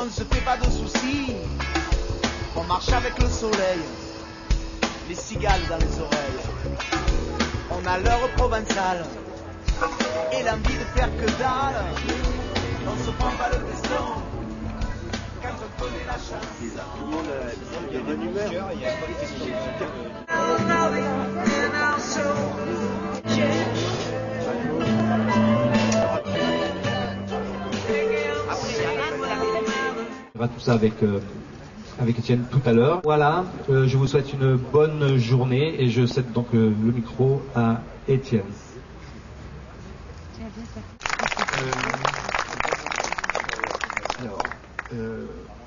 on ne se fait pas de soucis. On marche avec le soleil, les cigales dans les oreilles. On a l'heure provençale et l'envie de faire que dalle. On se prend pas le destin quand on connaît la chance. Il y a des numéros, il y a pas de question. On va tout ça avec Étienne tout à l'heure. Voilà, je vous souhaite une bonne journée et je cède donc le micro à Étienne.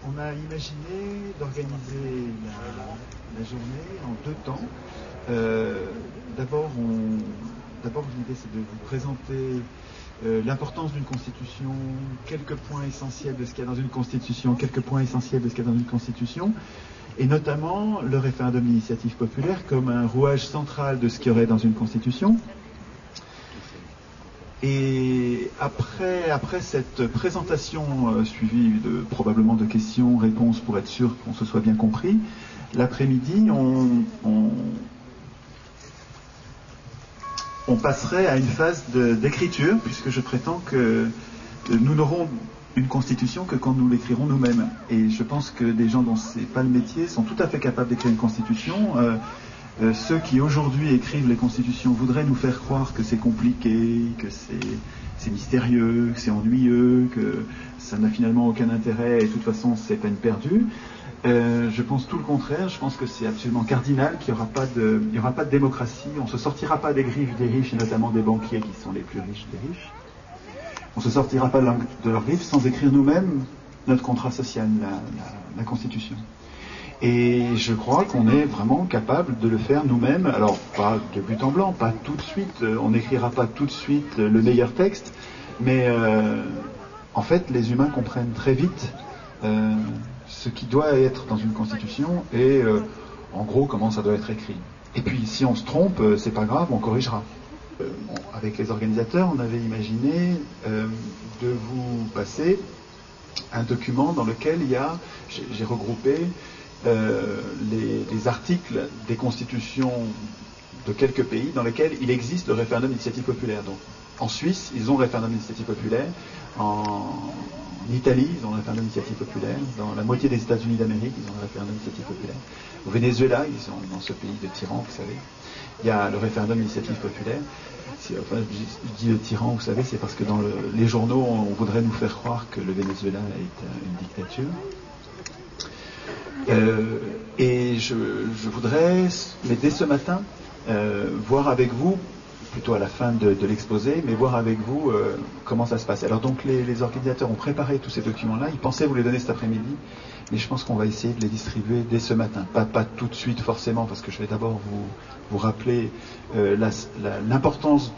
On a imaginé d'organiser la journée en deux temps. D'abord, l'idée c'est de vous présenter l'importance d'une constitution, quelques points essentiels de ce qu'il y a dans une constitution, et notamment le référendum d'initiative populaire comme un rouage central de ce qu'il y aurait dans une constitution. Et après cette présentation suivie probablement de questions-réponses pour être sûr qu'on se soit bien compris, l'après-midi, on passerait à une phase d'écriture, puisque je prétends que nous n'aurons une constitution que quand nous l'écrirons nous-mêmes. Et je pense que des gens dont c'est pas le métier sont tout à fait capables d'écrire une constitution. Ceux qui aujourd'hui écrivent les constitutions voudraient nous faire croire que c'est compliqué, que c'est mystérieux, que c'est ennuyeux, que ça n'a finalement aucun intérêt et de toute façon c'est peine perdue. Je pense tout le contraire, je pense que c'est absolument cardinal qu'il n'y aura pas de démocratie, on ne se sortira pas des griffes des riches et notamment des banquiers qui sont les plus riches des riches. On ne se sortira pas de leurs griffes sans écrire nous-mêmes notre contrat social, la Constitution. Et je crois qu'on est vraiment capable de le faire nous-mêmes, alors pas de but en blanc, pas tout de suite, on n'écrira pas tout de suite le meilleur texte, mais en fait les humains comprennent très vite ce qui doit être dans une constitution et en gros comment ça doit être écrit. Et puis si on se trompe, c'est pas grave, on corrigera. Avec les organisateurs, on avait imaginé de vous passer un document dans lequel j'ai regroupé les articles des constitutions de quelques pays dans lesquels il existe le référendum d'initiative populaire. Donc, en Suisse, ils ont le référendum d'initiative populaire. En Italie, ils ont le référendum d'initiative populaire. Dans la moitié des États-Unis d'Amérique, ils ont le référendum d'initiative populaire. Au Venezuela, ils sont dans ce pays de tyran, vous savez. Il y a le référendum d'initiative populaire. Enfin, je dis le tyran, vous savez, c'est parce que dans les journaux, on voudrait nous faire croire que le Venezuela est une dictature. Et je voudrais, mais dès ce matin, voir avec vous, plutôt à la fin de l'exposé, mais voir avec vous comment ça se passe. Alors donc les organisateurs ont préparé tous ces documents-là, ils pensaient vous les donner cet après-midi, mais je pense qu'on va essayer de les distribuer dès ce matin. Pas tout de suite forcément, parce que je vais d'abord vous rappeler l'importance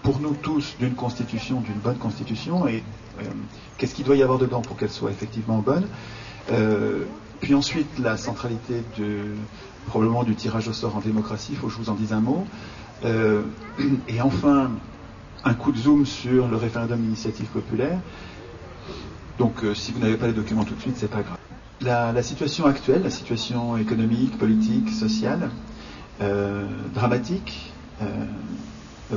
pour nous tous d'une constitution, d'une bonne constitution, et qu'est-ce qu'il doit y avoir dedans pour qu'elle soit effectivement bonne. Puis ensuite, la centralité probablement du tirage au sort en démocratie, il faut que je vous en dise un mot. Et enfin, un coup de zoom sur le référendum d'initiative populaire. Donc, si vous n'avez pas les documents tout de suite, c'est pas grave. La situation actuelle, la situation économique, politique, sociale, dramatique,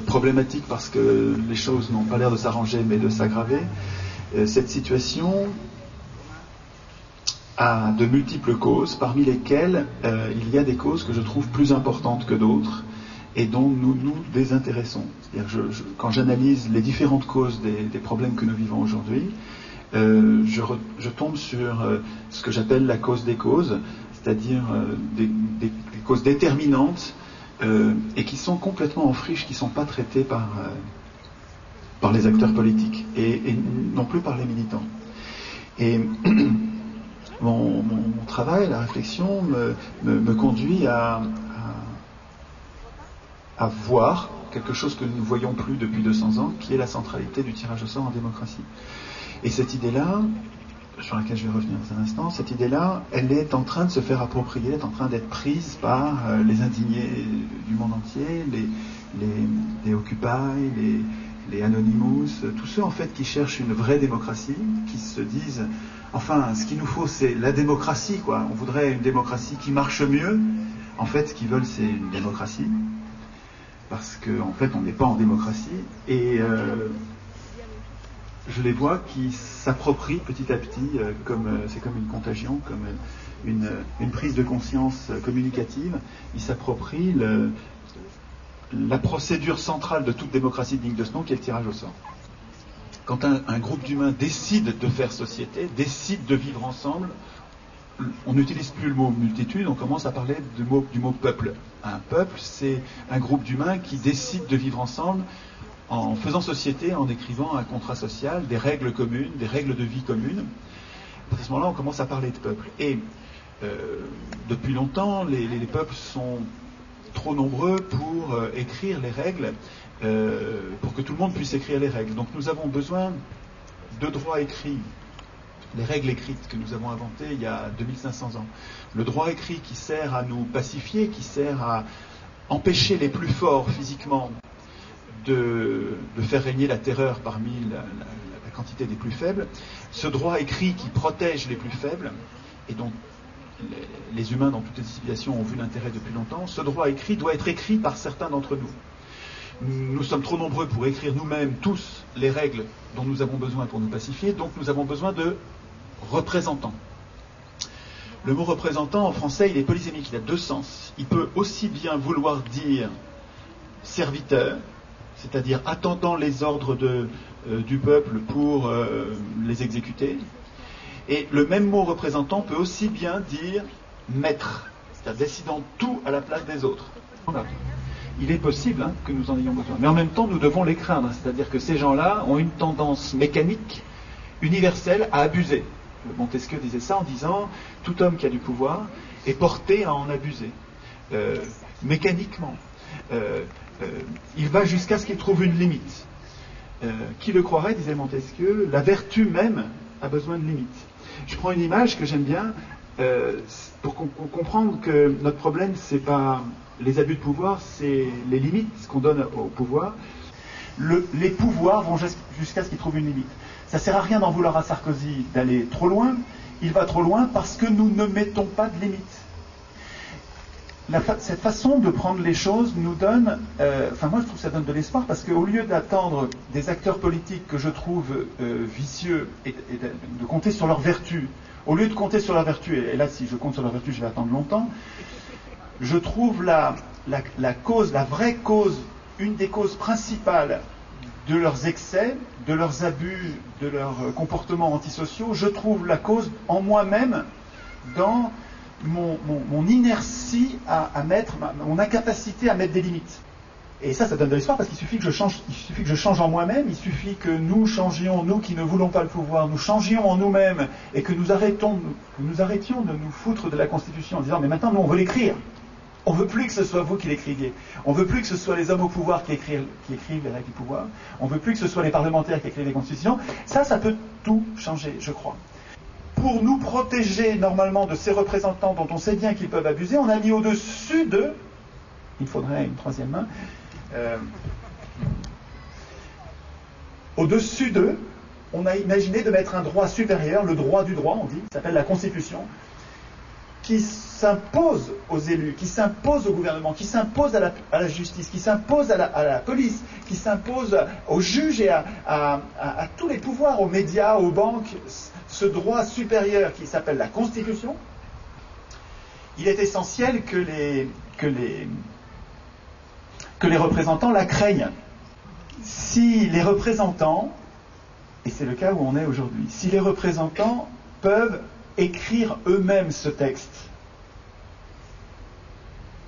problématique parce que les choses n'ont pas l'air de s'arranger mais de s'aggraver. Cette situation a de multiples causes, parmi lesquelles il y a des causes que je trouve plus importantes que d'autres et dont nous nous désintéressons. C'est-à-dire quand j'analyse les différentes causes des problèmes que nous vivons aujourd'hui, je tombe sur ce que j'appelle la cause des causes, c'est-à-dire des causes déterminantes et qui sont complètement en friche, qui ne sont pas traitées par les acteurs politiques et non plus par les militants. Et mon travail, la réflexion me conduit à voir quelque chose que nous ne voyons plus depuis 200 ans, qui est la centralité du tirage au sort en démocratie. Et cette idée-là, sur laquelle je vais revenir dans un instant, cette idée-là, elle est en train de se faire approprier, elle est en train d'être prise par les indignés du monde entier, les Occupy, les Anonymous, tous ceux en fait qui cherchent une vraie démocratie, qui se disent, enfin, ce qu'il nous faut, c'est la démocratie, quoi. On voudrait une démocratie qui marche mieux. En fait, ce qu'ils veulent, c'est une démocratie, parce qu'en fait, on n'est pas en démocratie. Et je les vois qui s'approprient petit à petit, c'est comme une contagion, comme une prise de conscience communicative. Ils s'approprient la procédure centrale de toute démocratie digne de ce nom, qui est le tirage au sort. Quand un groupe d'humains décide de faire société, décide de vivre ensemble, on n'utilise plus le mot multitude, on commence à parler du mot peuple. Un peuple, c'est un groupe d'humains qui décide de vivre ensemble en faisant société, en écrivant un contrat social, des règles communes, des règles de vie communes. À ce moment-là, on commence à parler de peuple. Et depuis longtemps, les peuples sont trop nombreux pour écrire les règles, pour que tout le monde puisse écrire les règles. Donc nous avons besoin de droits écrits, les règles écrites que nous avons inventées il y a 2500 ans. Le droit écrit qui sert à nous pacifier, qui sert à empêcher les plus forts physiquement de faire régner la terreur parmi la quantité des plus faibles. Ce droit écrit qui protège les plus faibles, et dont les humains dans toutes les civilisations ont vu l'intérêt depuis longtemps, ce droit écrit doit être écrit par certains d'entre nous. Nous sommes trop nombreux pour écrire nous-mêmes tous les règles dont nous avons besoin pour nous pacifier, donc nous avons besoin de représentants. Le mot représentant en français, il est polysémique, il a deux sens. Il peut aussi bien vouloir dire serviteur, c'est-à-dire attendant les ordres du peuple pour les exécuter. Et le même mot représentant peut aussi bien dire maître, c'est-à-dire décidant tout à la place des autres. Il est possible que nous en ayons besoin. Mais en même temps, nous devons les craindre. C'est-à-dire que ces gens-là ont une tendance mécanique, universelle, à abuser. Montesquieu disait ça en disant « Tout homme qui a du pouvoir est porté à en abuser. Mécaniquement. Il va jusqu'à ce qu'il trouve une limite. Qui le croirait, disait Montesquieu, la vertu même a besoin de limites. » Je prends une image que j'aime bien pour comprendre que notre problème, c'est pas les abus de pouvoir, c'est les limites qu'on donne au pouvoir. Les pouvoirs vont jusqu'à ce qu'ils trouvent une limite. Ça ne sert à rien d'en vouloir à Sarkozy d'aller trop loin. Il va trop loin parce que nous ne mettons pas de limites. Cette façon de prendre les choses nous donne... moi, je trouve que ça donne de l'espoir parce qu'au lieu d'attendre des acteurs politiques que je trouve vicieux et de compter sur leur vertu, au lieu de compter sur leur vertu, et là, si je compte sur leur vertu, je vais attendre longtemps, je trouve la vraie cause, une des causes principales de leurs excès, de leurs abus, de leurs comportements antisociaux, je trouve la cause en moi-même dans mon inertie à mettre, mon incapacité à mettre des limites. Et ça donne de l'espoir parce qu'il suffit que je change en moi-même, il suffit que nous changions, nous qui ne voulons pas le pouvoir, nous changions en nous-mêmes et que nous arrêtions de nous foutre de la Constitution en disant mais maintenant nous on veut l'écrire. On ne veut plus que ce soit vous qui l'écriviez. On ne veut plus que ce soit les hommes au pouvoir qui écrivent les règles du pouvoir. On ne veut plus que ce soit les parlementaires qui écrivent les constitutions. Ça peut tout changer, je crois. Pour nous protéger normalement de ces représentants dont on sait bien qu'ils peuvent abuser, on a mis au-dessus d'eux, il faudrait une troisième main, au-dessus d'eux, on a imaginé de mettre un droit supérieur, le droit du droit, on dit, qui s'appelle la Constitution, qui s'impose aux élus, qui s'impose au gouvernement, qui s'impose à la justice, qui s'impose à la police, qui s'impose aux juges et à tous les pouvoirs, aux médias, aux banques, ce droit supérieur qui s'appelle la Constitution. Il est essentiel que les représentants la craignent. Si les représentants, et c'est le cas où on est aujourd'hui, si les représentants peuvent écrire eux-mêmes ce texte,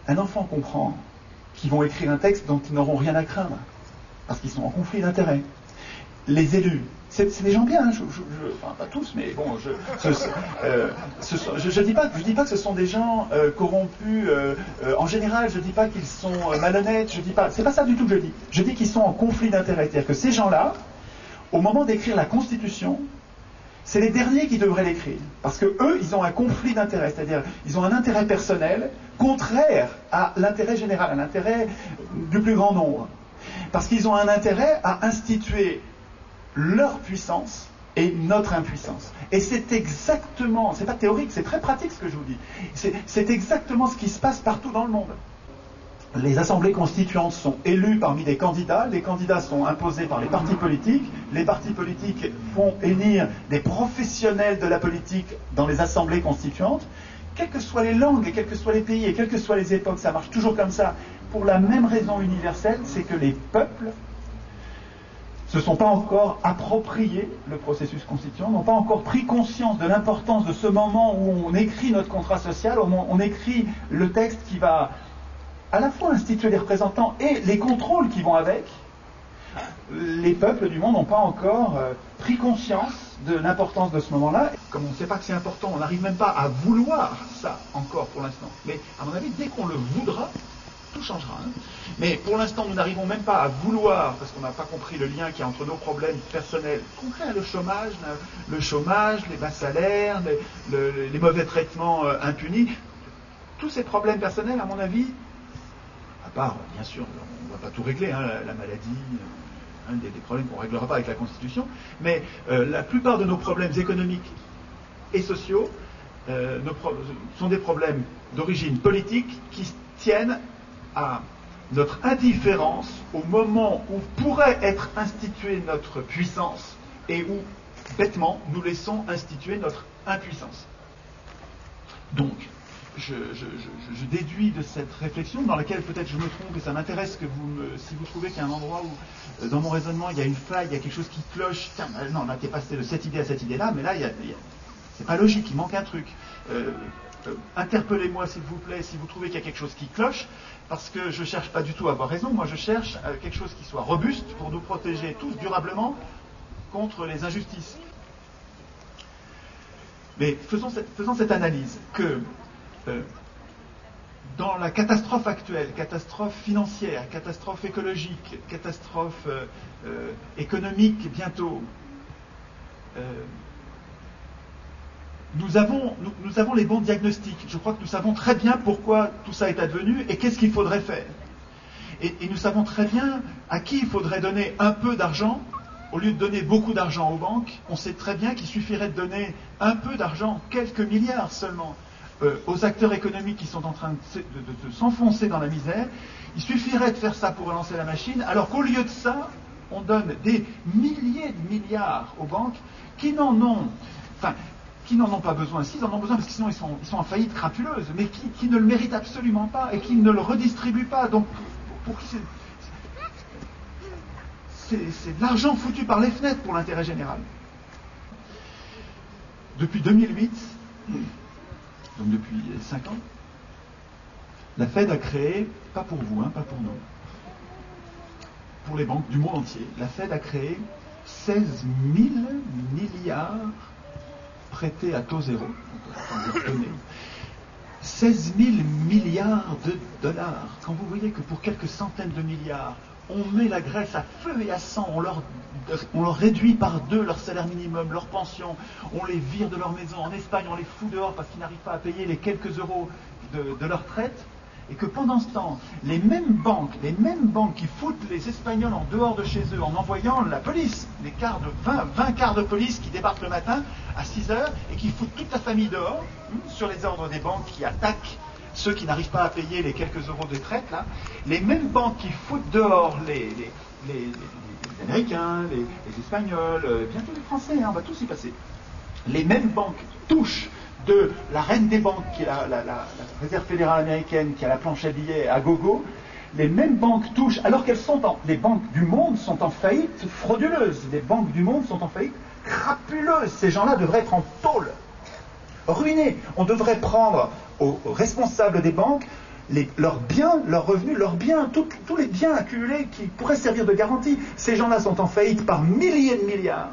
un enfant comprend qu'ils vont écrire un texte dont ils n'auront rien à craindre, parce qu'ils sont en conflit d'intérêts. Les élus, c'est des gens bien, enfin pas tous, mais bon, je dis pas que ce sont des gens corrompus. En général, je dis pas qu'ils sont malhonnêtes. C'est pas ça du tout que je dis. Je dis qu'ils sont en conflit d'intérêts, c'est-à-dire que ces gens-là, au moment d'écrire la Constitution, c'est les derniers qui devraient l'écrire, parce que eux, ils ont un conflit d'intérêts, c'est-à-dire ils ont un intérêt personnel contraire à l'intérêt général, à l'intérêt du plus grand nombre. Parce qu'ils ont un intérêt à instituer leur puissance et notre impuissance. Et c'est exactement, c'est pas théorique, c'est très pratique ce que je vous dis. C'est exactement ce qui se passe partout dans le monde. Les assemblées constituantes sont élues parmi des candidats, les candidats sont imposés par les partis politiques font élire des professionnels de la politique dans les assemblées constituantes. Quelles que soient les langues, et quels que soient les pays, et quelles que soient les époques, ça marche toujours comme ça, pour la même raison universelle, c'est que les peuples se sont pas encore appropriés le processus constituant, n'ont pas encore pris conscience de l'importance de ce moment où on écrit notre contrat social, où on écrit le texte qui va à la fois instituer les représentants et les contrôles qui vont avec. Les peuples du monde n'ont pas encore pris conscience de l'importance de ce moment-là. Comme on ne sait pas que c'est important, on n'arrive même pas à vouloir ça encore pour l'instant. Mais à mon avis, dès qu'on le voudra, tout changera. Mais pour l'instant, nous n'arrivons même pas à vouloir, parce qu'on n'a pas compris le lien qu'il y a entre nos problèmes personnels concrets, le chômage, les bas salaires, les mauvais traitements impunis. Tous ces problèmes personnels, à mon avis, à part, bien sûr, on ne va pas tout régler, la maladie, un des problèmes qu'on ne réglera pas avec la Constitution, mais la plupart de nos problèmes économiques et sociaux sont des problèmes d'origine politique qui tiennent à notre indifférence au moment où pourrait être instituée notre puissance et où, bêtement, nous laissons instituer notre impuissance. Donc, je déduis de cette réflexion, dans laquelle peut-être je me trompe et ça m'intéresse que si vous trouvez qu'il y a un endroit où, dans mon raisonnement, il y a une faille, il y a quelque chose qui cloche, tiens, non, là, t'es passé de cette idée à cette idée-là, mais là, c'est pas logique, il manque un truc. Interpellez-moi, s'il vous plaît, si vous trouvez qu'il y a quelque chose qui cloche, parce que je cherche pas du tout à avoir raison, moi je cherche quelque chose qui soit robuste pour nous protéger tous durablement contre les injustices. Mais faisons cette analyse que dans la catastrophe actuelle, catastrophe financière, catastrophe écologique, catastrophe économique bientôt, nous avons les bons diagnostics. Je crois que nous savons très bien pourquoi tout ça est advenu et qu'est-ce qu'il faudrait faire. Et nous savons très bien à qui il faudrait donner un peu d'argent. Au lieu de donner beaucoup d'argent aux banques, on sait très bien qu'il suffirait de donner un peu d'argent, quelques milliards seulement, aux acteurs économiques qui sont en train de s'enfoncer dans la misère. Il suffirait de faire ça pour relancer la machine, alors qu'au lieu de ça, on donne des milliers de milliards aux banques qui n'en ont pas besoin. S'ils en ont besoin, parce que sinon ils sont en faillite crapuleuse, mais qui ne le méritent absolument pas et qui ne le redistribuent pas. Donc, pour qui c'est de l'argent foutu par les fenêtres pour l'intérêt général. Depuis 2008, donc depuis 5 ans, la Fed a créé, pas pour vous, pas pour nous, pour les banques du monde entier, la Fed a créé 16 000 milliards prêtés à taux zéro, 16 000 milliards de dollars. Quand vous voyez que pour quelques centaines de milliards, on met la Grèce à feu et à sang, on leur réduit par 2 leur salaire minimum, leur pension, on les vire de leur maison. En Espagne, on les fout dehors parce qu'ils n'arrivent pas à payer les quelques euros de leur retraite. Et que pendant ce temps, les mêmes banques qui foutent les Espagnols en dehors de chez eux en envoyant la police, 20 quarts de police qui débarquent le matin à 6 heures et qui foutent toute la famille dehors, sur les ordres des banques qui attaquent ceux qui n'arrivent pas à payer les quelques euros de retraite, là, les mêmes banques qui foutent dehors les Américains, les Espagnols, bientôt les Français, on va tous y passer. Les mêmes banques touchent de la reine des banques, qui est la réserve fédérale américaine, qui a la planche à billets à gogo. Les mêmes banques touchent, alors les banques du monde sont en faillite frauduleuse. Les banques du monde sont en faillite crapuleuse. Ces gens-là devraient être en tôle, ruinés. On devrait prendre aux responsables des banques leurs biens, leurs revenus, leurs biens, tous les biens accumulés qui pourraient servir de garantie. Ces gens-là sont en faillite par milliers de milliards.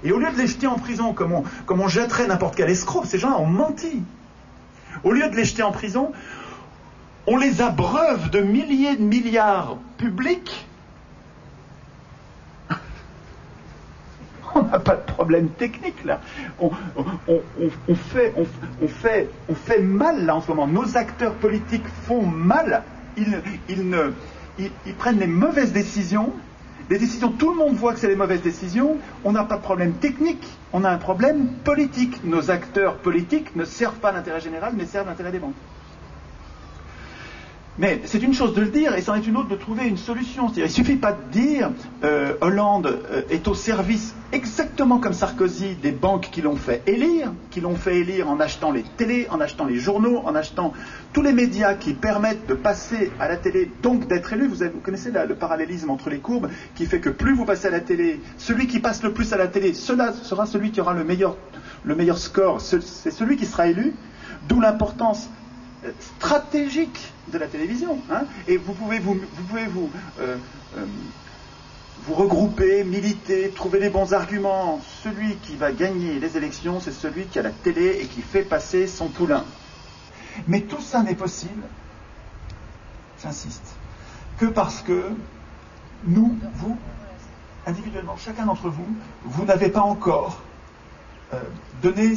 Et au lieu de les jeter en prison comme on jetterait n'importe quel escroc, ces gens-là ont menti. Au lieu de les jeter en prison, on les abreuve de milliers de milliards publics. On n'a pas de problème technique là. On fait mal là en ce moment. Nos acteurs politiques font mal. Ils ils prennent les mauvaises décisions. Les décisions, tout le monde voit que c'est les mauvaises décisions. On n'a pas de problème technique, on a un problème politique. Nos acteurs politiques ne servent pas l'intérêt général, mais servent l'intérêt des banques. Mais c'est une chose de le dire, et c'en est une autre de trouver une solution. C'est-à-dire, il ne suffit pas de dire Hollande est au service, exactement comme Sarkozy, des banques qui l'ont fait élire en achetant les télés, en achetant les journaux, en achetant tous les médias qui permettent de passer à la télé, donc d'être élu. Vous connaissez le parallélisme entre les courbes, qui fait que plus vous passez à la télé, celui qui passe le plus à la télé, cela sera celui qui aura le meilleur score, c'est celui qui sera élu, d'où l'importance stratégique de la télévision, hein. Et vous pouvez vous regrouper, militer, trouver les bons arguments. Celui qui va gagner les élections, c'est celui qui a la télé et qui fait passer son poulain. Mais tout ça n'est possible, j'insiste, que parce que nous, vous, individuellement, chacun d'entre vous, vous n'avez pas encore donné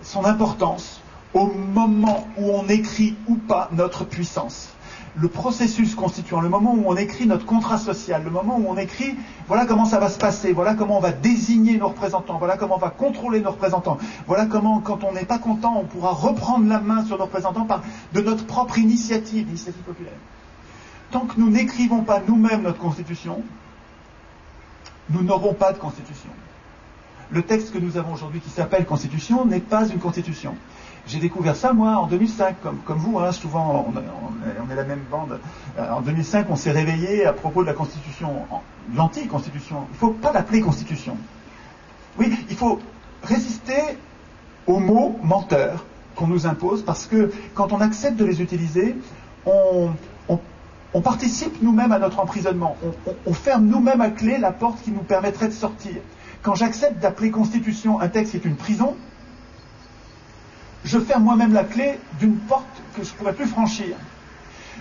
son importance au moment où on écrit ou pas notre puissance. Le processus constituant, le moment où on écrit notre contrat social, le moment où on écrit voilà comment ça va se passer, voilà comment on va désigner nos représentants, voilà comment on va contrôler nos représentants, voilà comment, quand on n'est pas content, on pourra reprendre la main sur nos représentants de notre propre initiative populaire. Tant que nous n'écrivons pas nous-mêmes notre constitution, nous n'aurons pas de constitution. Le texte que nous avons aujourd'hui qui s'appelle Constitution n'est pas une constitution. J'ai découvert ça, moi, en 2005, comme vous, hein, souvent, on est la même bande. En 2005, on s'est réveillé à propos de la Constitution, de l'anti-Constitution. Il ne faut pas l'appeler Constitution. Oui, il faut résister aux mots menteurs qu'on nous impose, parce que quand on accepte de les utiliser, on participe nous-mêmes à notre emprisonnement. On ferme nous-mêmes à clé la porte qui nous permettrait de sortir. Quand j'accepte d'appeler Constitution un texte qui est une prison, je ferme moi-même la clé d'une porte que je ne pourrais plus franchir.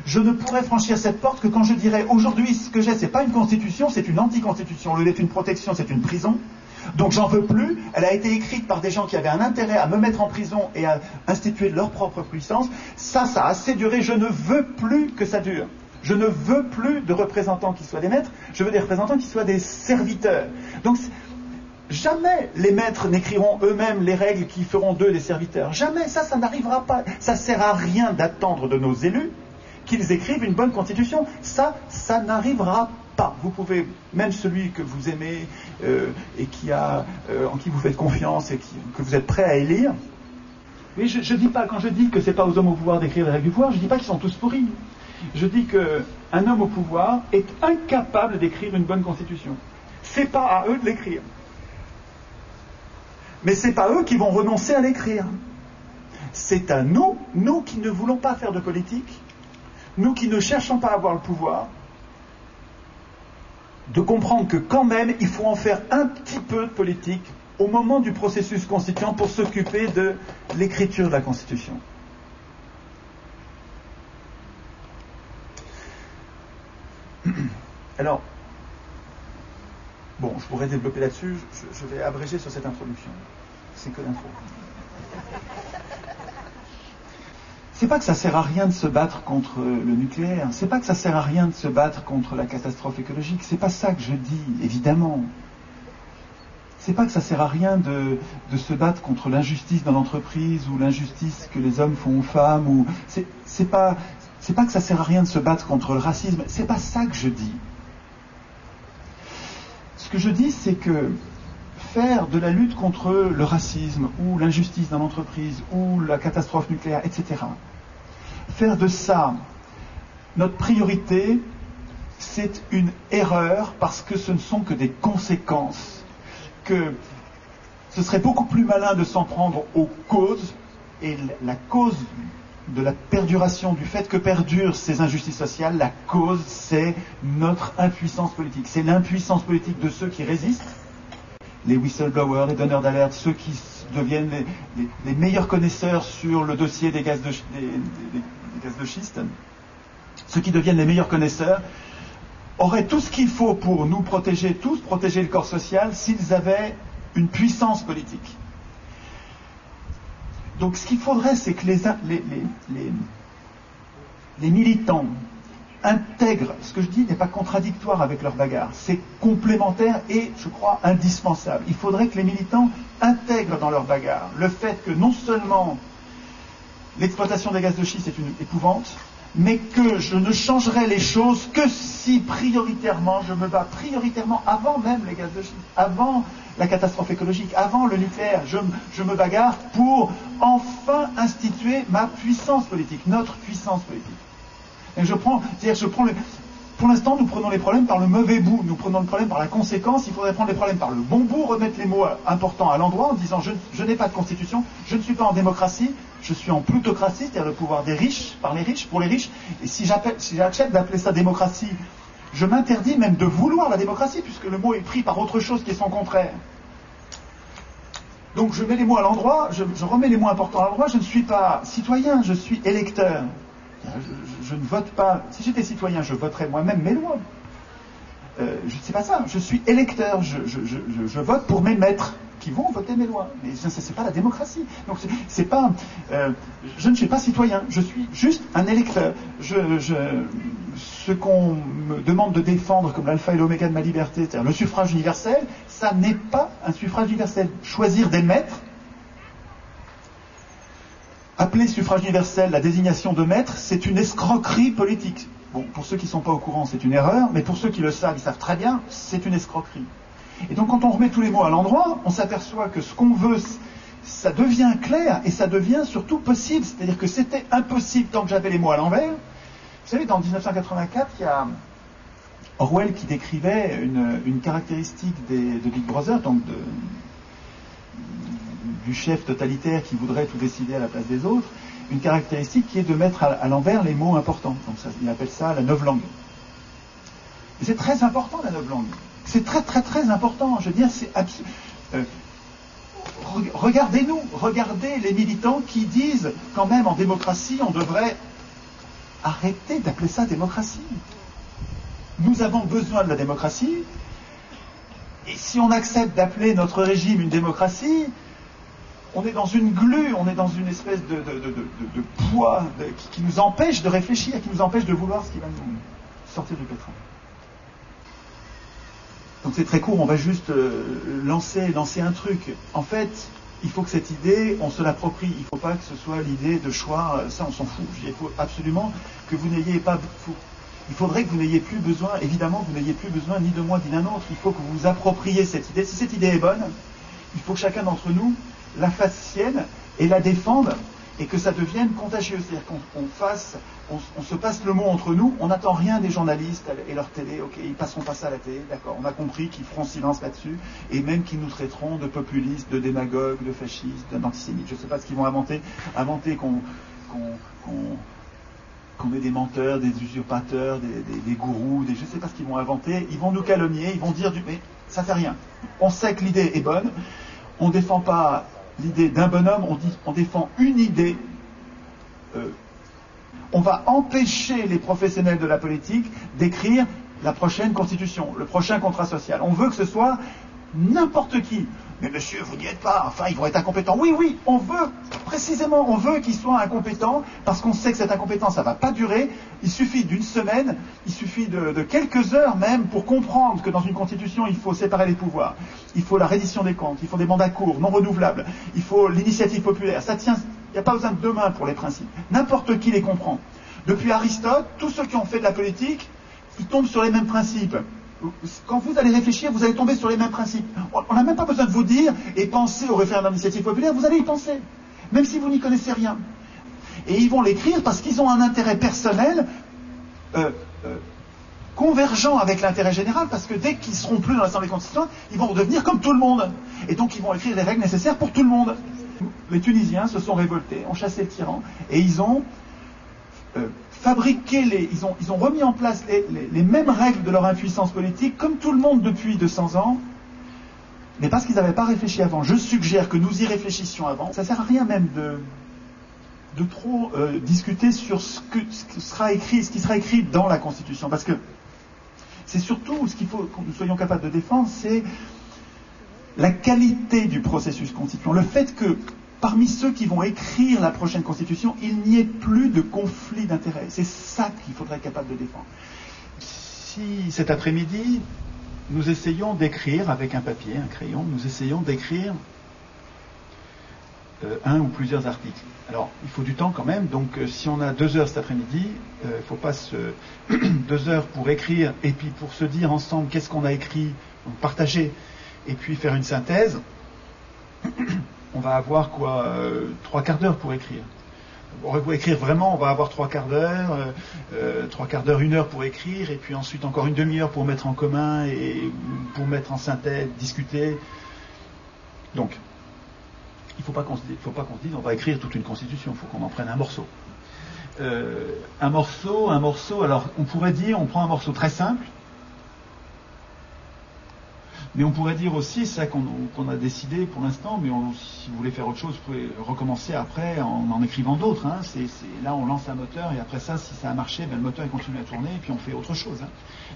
Je ne pourrais franchir cette porte que quand je dirais aujourd'hui ce que j'ai, c'est pas une constitution, c'est une anti-constitution. Au lieu d'être une protection, c'est une prison. Donc j'en veux plus. Elle a été écrite par des gens qui avaient un intérêt à me mettre en prison et à instituer leur propre puissance. Ça a assez duré. Je ne veux plus que ça dure. Je ne veux plus de représentants qui soient des maîtres. Je veux des représentants qui soient des serviteurs. Donc jamais les maîtres n'écriront eux-mêmes les règles qui feront d'eux des serviteurs. Jamais, ça n'arrivera pas. Ça ne sert à rien d'attendre de nos élus qu'ils écrivent une bonne constitution. Ça n'arrivera pas. Vous pouvez, même celui que vous aimez et en qui vous faites confiance et que vous êtes prêt à élire. Oui, je dis pas, quand je dis que c'est pas aux hommes au pouvoir d'écrire les règles du pouvoir, je dis pas qu'ils sont tous pourris. Je dis qu'un homme au pouvoir est incapable d'écrire une bonne constitution. C'est pas à eux de l'écrire. Mais c'est pas eux qui vont renoncer à l'écrire. C'est à nous qui ne voulons pas faire de politique, nous qui ne cherchons pas à avoir le pouvoir, de comprendre que quand même, il faut en faire un petit peu de politique au moment du processus constituant pour s'occuper de l'écriture de la Constitution. Alors, bon, je pourrais développer là-dessus, je vais abréger sur cette introduction. C'est que l'info. C'est pas que ça sert à rien de se battre contre le nucléaire, c'est pas que ça sert à rien de se battre contre la catastrophe écologique, c'est pas ça que je dis, évidemment. C'est pas que ça sert à rien de se battre contre l'injustice dans l'entreprise ou l'injustice que les hommes font aux femmes, ou c'est pas que ça sert à rien de se battre contre le racisme, c'est pas ça que je dis. Ce que je dis, c'est que faire de la lutte contre le racisme ou l'injustice dans l'entreprise ou la catastrophe nucléaire, etc., faire de ça notre priorité, c'est une erreur parce que ce ne sont que des conséquences. Que ce serait beaucoup plus malin de s'en prendre aux causes, et la cause de la perduration, du fait que perdurent ces injustices sociales, la cause, c'est notre impuissance politique. C'est l'impuissance politique de ceux qui résistent, les whistleblowers, les donneurs d'alerte, ceux qui deviennent les meilleurs connaisseurs sur le dossier des gaz de schiste, ceux qui deviennent les meilleurs connaisseurs, auraient tout ce qu'il faut pour nous protéger, tous protéger le corps social, s'ils avaient une puissance politique. Donc ce qu'il faudrait, c'est que les militants intègrent, ce que je dis n'est pas contradictoire avec leur bagarre, c'est complémentaire et, je crois, indispensable. Il faudrait que les militants intègrent dans leur bagarre le fait que non seulement l'exploitation des gaz de schiste est une épouvante, mais que je ne changerai les choses que si prioritairement, je me bats prioritairement avant même les gaz de schiste, avant la catastrophe écologique, avant le nucléaire, je me bagarre pour enfin instituer ma puissance politique, notre puissance politique. Et pour l'instant, nous prenons les problèmes par le mauvais bout, nous prenons le problème par la conséquence, il faudrait prendre les problèmes par le bon bout, remettre les mots importants à l'endroit en disant je n'ai pas de constitution, je ne suis pas en démocratie, je suis en plutocratie, c'est-à-dire le pouvoir des riches, par les riches, pour les riches, et si j'accepte d'appeler ça démocratie, je m'interdis même de vouloir la démocratie, puisque le mot est pris par autre chose qui est son contraire. Donc je mets les mots à l'endroit, je remets les mots importants à l'endroit, je ne suis pas citoyen, je suis électeur. Je ne vote pas. Si j'étais citoyen, je voterais moi-même mes lois. C'est pas ça. Je suis électeur. Je vote pour mes maîtres qui vont voter mes lois. Mais ça, c'est pas la démocratie. Donc c'est pas. Je ne suis pas citoyen. Je suis juste un électeur. Ce qu'on me demande de défendre comme l'alpha et l'oméga de ma liberté, c'est-à-dire le suffrage universel, ça n'est pas un suffrage universel. Choisir des maîtres. Appeler suffrage universel la désignation de maître, c'est une escroquerie politique. Bon, pour ceux qui ne sont pas au courant, c'est une erreur, mais pour ceux qui le savent, ils savent très bien, c'est une escroquerie. Et donc quand on remet tous les mots à l'endroit, on s'aperçoit que ce qu'on veut, ça devient clair et ça devient surtout possible. C'est-à-dire que c'était impossible tant que j'avais les mots à l'envers. Vous savez, dans 1984, il y a Orwell qui décrivait une caractéristique de Big Brother, donc du chef totalitaire qui voudrait tout décider à la place des autres, une caractéristique qui est de mettre à l'envers les mots importants. Donc il appelle ça la novlangue. Et c'est très important, la novlangue. C'est très très très important. Je veux dire, c'est absolument... Regardez-nous, regardez les militants qui disent quand même en démocratie, on devrait arrêter d'appeler ça démocratie. Nous avons besoin de la démocratie, et si on accepte d'appeler notre régime une démocratie, on est dans une glu, on est dans une espèce de poids qui nous empêche de réfléchir, qui nous empêche de vouloir ce qui va nous sortir du pétrin. Donc c'est très court, on va juste lancer un truc. En fait, il faut que cette idée, on se l'approprie. Il ne faut pas que ce soit l'idée de choix, ça on s'en fout. Il faut absolument que vous n'ayez pas... Il faudrait que vous n'ayez plus besoin, évidemment, vous n'ayez plus besoin ni de moi ni d'un autre. Il faut que vous vous appropriez cette idée. Si cette idée est bonne, il faut que chacun d'entre nous la fasse sienne et la défende et que ça devienne contagieux. C'est-à-dire qu'on se passe le mot entre nous, on n'attend rien des journalistes et leur télé, ok, ils passeront pas ça à la télé, d'accord, on a compris qu'ils feront silence là-dessus, et même qu'ils nous traiteront de populistes, de démagogues, de fascistes, d'antisémites, je ne sais pas ce qu'ils vont inventer qu'on ait des menteurs, des usurpateurs, des gourous, je ne sais pas ce qu'ils vont inventer, ils vont nous calomnier, ils vont dire mais ça fait rien. On sait que l'idée est bonne, on ne défend pas l'idée d'un bonhomme, on défend une idée. On va empêcher les professionnels de la politique d'écrire la prochaine constitution, le prochain contrat social. On veut que ce soit n'importe qui. Mais monsieur, vous n'y êtes pas, enfin, ils vont être incompétents. Oui, on veut, précisément, on veut qu'ils soient incompétents, parce qu'on sait que cette incompétence, ça ne va pas durer. Il suffit d'une semaine, il suffit de quelques heures même pour comprendre que dans une constitution, il faut séparer les pouvoirs. Il faut la reddition des comptes, il faut des mandats courts, non renouvelables, il faut l'initiative populaire. Ça tient, il n'y a pas besoin de deux mains pour les principes. N'importe qui les comprend. Depuis Aristote, tous ceux qui ont fait de la politique, ils tombent sur les mêmes principes. Quand vous allez réfléchir, vous allez tomber sur les mêmes principes. On n'a même pas besoin de vous dire et penser au référendum d'initiative populaire, vous allez y penser, même si vous n'y connaissez rien. Et ils vont l'écrire parce qu'ils ont un intérêt personnel convergent avec l'intérêt général, parce que dès qu'ils ne seront plus dans l'Assemblée constituante, ils vont devenir comme tout le monde. Et donc ils vont écrire les règles nécessaires pour tout le monde. Les Tunisiens se sont révoltés, ont chassé le tyran, et ils ont fabriqué, ils ont remis en place les mêmes règles de leur impuissance politique, comme tout le monde depuis 200 ans, mais parce qu'ils n'avaient pas réfléchi avant. Je suggère que nous y réfléchissions avant. Ça ne sert à rien même de trop discuter sur ce qui sera écrit dans la Constitution, parce que c'est surtout ce qu'il faut que nous soyons capables de défendre, c'est la qualité du processus constituant. Le fait que parmi ceux qui vont écrire la prochaine constitution, il n'y ait plus de conflit d'intérêts. C'est ça qu'il faudrait être capable de défendre. Si cet après-midi, nous essayons d'écrire avec un papier, un crayon, nous essayons d'écrire un ou plusieurs articles. Alors, il faut du temps quand même, donc si on a 2 heures cet après-midi, il ne faut pas 2 heures pour écrire, et puis pour se dire ensemble qu'est-ce qu'on a écrit, donc partager, et puis faire une synthèse, on va avoir 3/4 d'heure pour écrire. Pour écrire vraiment, on va avoir 3/4 d'heure, 3/4 d'heure, 1 heure pour écrire, et puis ensuite encore une demi-heure pour mettre en commun, et pour mettre en synthèse, discuter. Donc, il ne faut pas qu'on se dise on va écrire toute une constitution, il faut qu'on en prenne un morceau. Un morceau, alors on pourrait dire, on prend un morceau très simple, mais on pourrait dire aussi, c'est ça qu'on a décidé pour l'instant, mais si vous voulez faire autre chose, vous pouvez recommencer après en écrivant d'autres. Hein. Là, on lance un moteur, et après ça, si ça a marché, le moteur il continue à tourner, et puis on fait autre chose. Hein.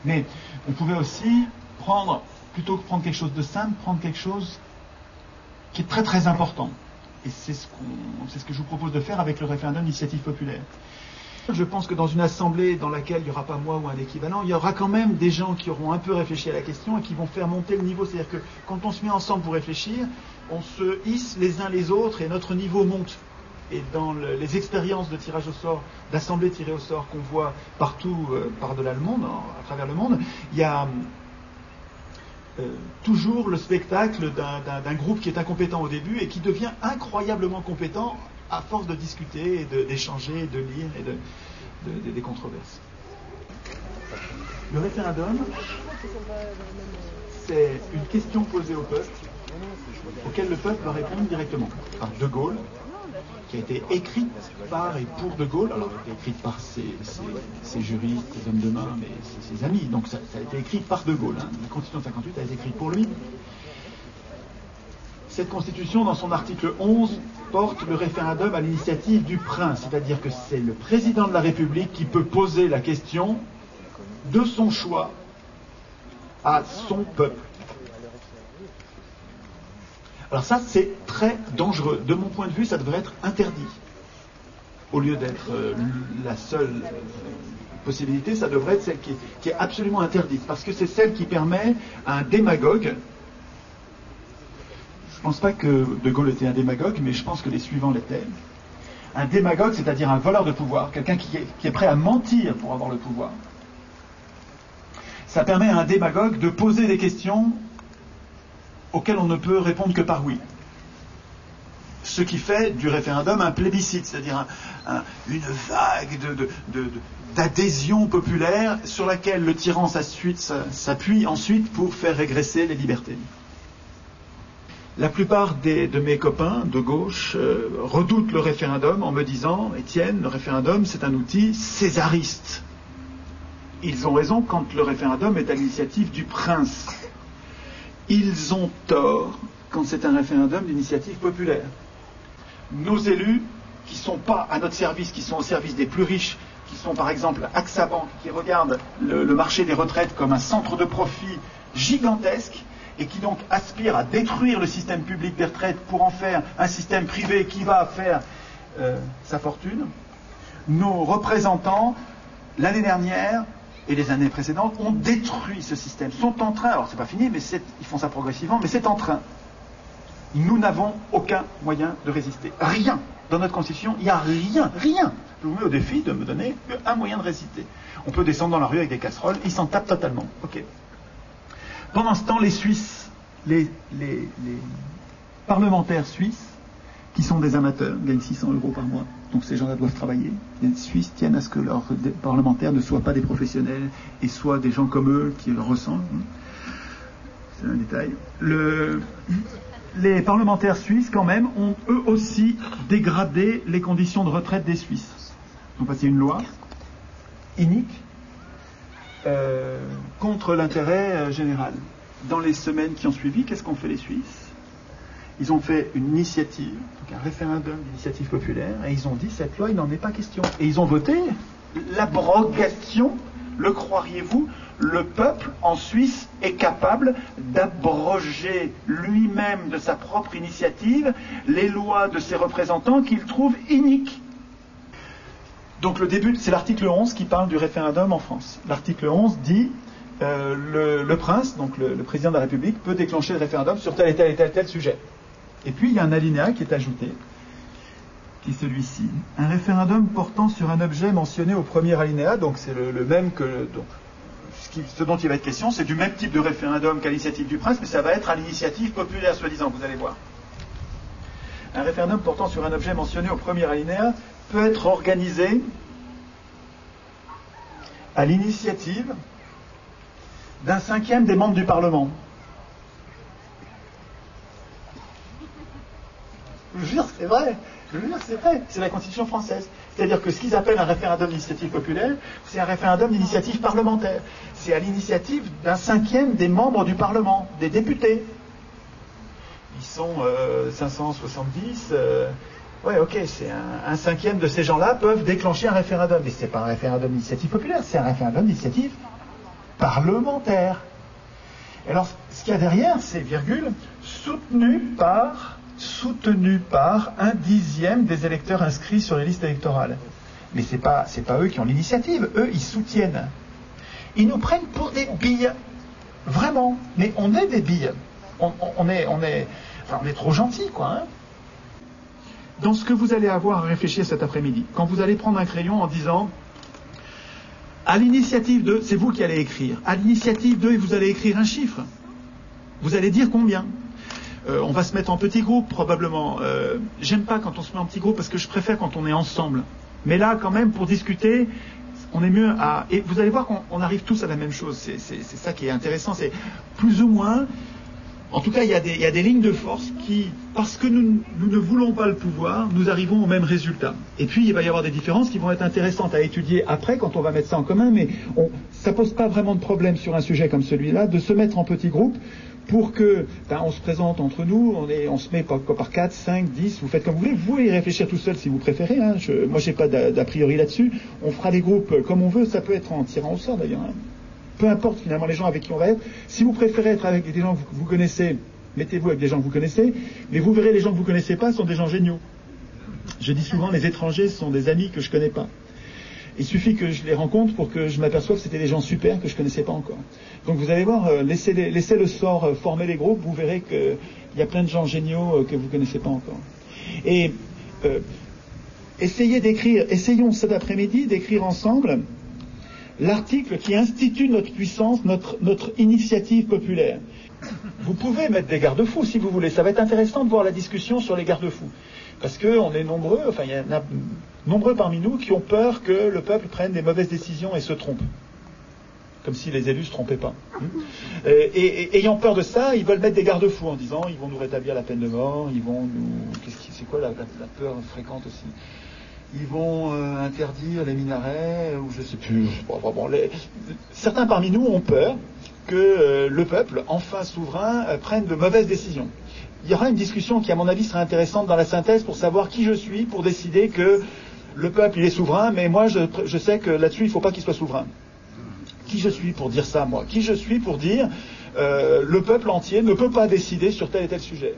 Mais on pouvait aussi plutôt que prendre quelque chose de simple, prendre quelque chose qui est très très important. Et c'est ce que je vous propose de faire avec le référendum d'initiative populaire. Je pense que dans une assemblée dans laquelle il n'y aura pas moi ou un équivalent, il y aura quand même des gens qui auront un peu réfléchi à la question et qui vont faire monter le niveau. C'est-à-dire que quand on se met ensemble pour réfléchir, on se hisse les uns les autres et notre niveau monte. Et dans les expériences de tirage au sort, d'assemblée tirée au sort qu'on voit partout, par-delà le monde, à travers le monde, il y a toujours le spectacle d'un groupe qui est incompétent au début et qui devient incroyablement compétent à force de discuter, et d'échanger, de lire et des controverses. Le référendum, c'est une question posée au peuple, auquel le peuple va répondre directement. Par De Gaulle, qui a été écrite par et pour De Gaulle, alors elle a été écrite par ses juristes, ses hommes de main, mais ses amis, donc ça a été écrit par De Gaulle. Hein. La Constitution de 58 a été écrite pour lui. Cette Constitution, dans son article 11, porte le référendum à l'initiative du prince, c'est-à-dire que c'est le président de la République qui peut poser la question de son choix à son peuple. Alors ça, c'est très dangereux. De mon point de vue, ça devrait être interdit. Au lieu d'être la seule possibilité, ça devrait être celle qui est absolument interdite, parce que c'est celle qui permet à un démagogue. Je ne pense pas que De Gaulle était un démagogue, mais je pense que les suivants l'étaient. Un démagogue, c'est-à-dire un voleur de pouvoir, quelqu'un qui est prêt à mentir pour avoir le pouvoir. Ça permet à un démagogue de poser des questions auxquelles on ne peut répondre que par oui. Ce qui fait du référendum un plébiscite, c'est-à-dire une vague d'adhésion populaire sur laquelle le tyran s'appuie ensuite pour faire régresser les libertés. La plupart de mes copains de gauche redoutent le référendum en me disant « Étienne, le référendum, c'est un outil césariste. » Ils ont raison quand le référendum est à l'initiative du prince. Ils ont tort quand c'est un référendum d'initiative populaire. Nos élus, qui ne sont pas à notre service, qui sont au service des plus riches, qui sont par exemple AXA Bank, qui regardent le marché des retraites comme un centre de profit gigantesque, et qui donc aspire à détruire le système public des retraites pour en faire un système privé qui va faire sa fortune. Nos représentants, l'année dernière et les années précédentes, ont détruit ce système, sont en train, alors c'est pas fini, mais ils font ça progressivement, mais c'est en train. Nous n'avons aucun moyen de résister. Rien. Dans notre Constitution, il n'y a rien. Je vous mets au défi de me donner un moyen de résister. On peut descendre dans la rue avec des casseroles, ils s'en tapent totalement. Ok. Pendant ce temps, les Suisses, les parlementaires suisses, qui sont des amateurs, gagnent 600 € par mois, donc ces gens-là doivent travailler. Les Suisses tiennent à ce que leurs parlementaires ne soient pas des professionnels et soient des gens comme eux qui leur ressemblent. C'est un détail. Les parlementaires suisses, quand même, ont eux aussi dégradé les conditions de retraite des Suisses. Ils ont passé une loi inique contre l'intérêt général. Dans les semaines qui ont suivi, qu'est-ce qu'ont fait les Suisses? Ils ont fait une initiative, donc un référendum d'initiative populaire, et ils ont dit cette loi, il n'en est pas question. Et ils ont voté l'abrogation, le croiriez-vous, le peuple en Suisse est capable d'abroger lui-même de sa propre initiative les lois de ses représentants qu'il trouve iniques. Donc le début, c'est l'article 11 qui parle du référendum en France. L'article 11 dit le prince, donc le président de la République, peut déclencher le référendum sur tel et tel et tel et tel sujet. Et puis il y a un alinéa qui est ajouté, qui est celui-ci. Un référendum portant sur un objet mentionné au premier alinéa, donc c'est le même que... Donc, ce dont il va être question, c'est du même type de référendum qu'à l'initiative du prince, mais ça va être à l'initiative populaire, soi-disant, vous allez voir. Un référendum portant sur un objet mentionné au premier alinéa peut être organisé à l'initiative d'un cinquième des membres du Parlement. Je vous jure, c'est vrai. Je veux dire, c'est vrai, c'est la Constitution française. C'est-à-dire que ce qu'ils appellent un référendum d'initiative populaire, c'est un référendum d'initiative parlementaire. C'est à l'initiative d'un cinquième des membres du Parlement, des députés. Ils sont 570. Ouais, ok, c'est un cinquième de ces gens-là peuvent déclencher un référendum. Mais ce n'est pas un référendum d'initiative populaire, c'est un référendum d'initiative parlementaire. Et alors, ce qu'il y a derrière, c'est virgule, soutenu par un dixième des électeurs inscrits sur les listes électorales. Mais c'est pas eux qui ont l'initiative, eux ils soutiennent. Ils nous prennent pour des billes, vraiment. Mais on est des billes. On est trop gentils, quoi. Hein. Dans ce que vous allez avoir à réfléchir cet après-midi, quand vous allez prendre un crayon en disant, à l'initiative 2, c'est vous qui allez écrire. À l'initiative 2, vous allez écrire un chiffre. Vous allez dire combien. On va se mettre en petits groupes probablement. J'aime pas quand on se met en petits groupes parce que je préfère quand on est ensemble. Mais là, quand même, pour discuter, on est mieux à... Et vous allez voir qu'on arrive tous à la même chose. C'est ça qui est intéressant. C'est plus ou moins... En tout cas, il y a des lignes de force qui, parce que nous ne voulons pas le pouvoir, nous arrivons au même résultat. Et puis, il va y avoir des différences qui vont être intéressantes à étudier après, quand on va mettre ça en commun, mais ça pose pas vraiment de problème sur un sujet comme celui-là, de se mettre en petits groupes pour que, on se présente entre nous, on se met par 4, 5, 10, vous faites comme vous voulez, vous pouvez y réfléchir tout seul si vous préférez, hein. Moi j'ai pas d'a priori là-dessus, on fera les groupes comme on veut, ça peut être en tirant au sort d'ailleurs, hein. Peu importe finalement les gens avec qui on va être. Si vous préférez être avec des gens que vous connaissez, mettez-vous avec des gens que vous connaissez, mais vous verrez les gens que vous ne connaissez pas sont des gens géniaux. Je dis souvent, les étrangers sont des amis que je ne connais pas. Il suffit que je les rencontre pour que je m'aperçoive que c'était des gens super que je ne connaissais pas encore. Donc vous allez voir, laissez le sort former les groupes, vous verrez qu'il y a plein de gens géniaux que vous ne connaissez pas encore. Et essayons cet après-midi d'écrire ensemble l'article qui institue notre puissance, notre initiative populaire. Vous pouvez mettre des garde-fous si vous voulez. Ça va être intéressant de voir la discussion sur les garde-fous. Parce qu'on est nombreux, il y en a nombreux parmi nous qui ont peur que le peuple prenne des mauvaises décisions et se trompe. Comme si les élus ne se trompaient pas. Et ayant peur de ça, ils veulent mettre des garde-fous en disant ils vont nous rétablir la peine de mort, ils vont nous... C'est quoi la peur fréquente aussi ? Ils vont interdire les minarets, ou je sais plus. Certains parmi nous ont peur que le peuple, enfin souverain, prenne de mauvaises décisions. Il y aura une discussion qui, à mon avis, sera intéressante dans la synthèse pour savoir qui je suis pour décider que le peuple, il est souverain, mais moi, je sais que là-dessus, il ne faut pas qu'il soit souverain. Qui je suis pour dire ça, moi ? Qui je suis pour dire le peuple entier ne peut pas décider sur tel et tel sujet ?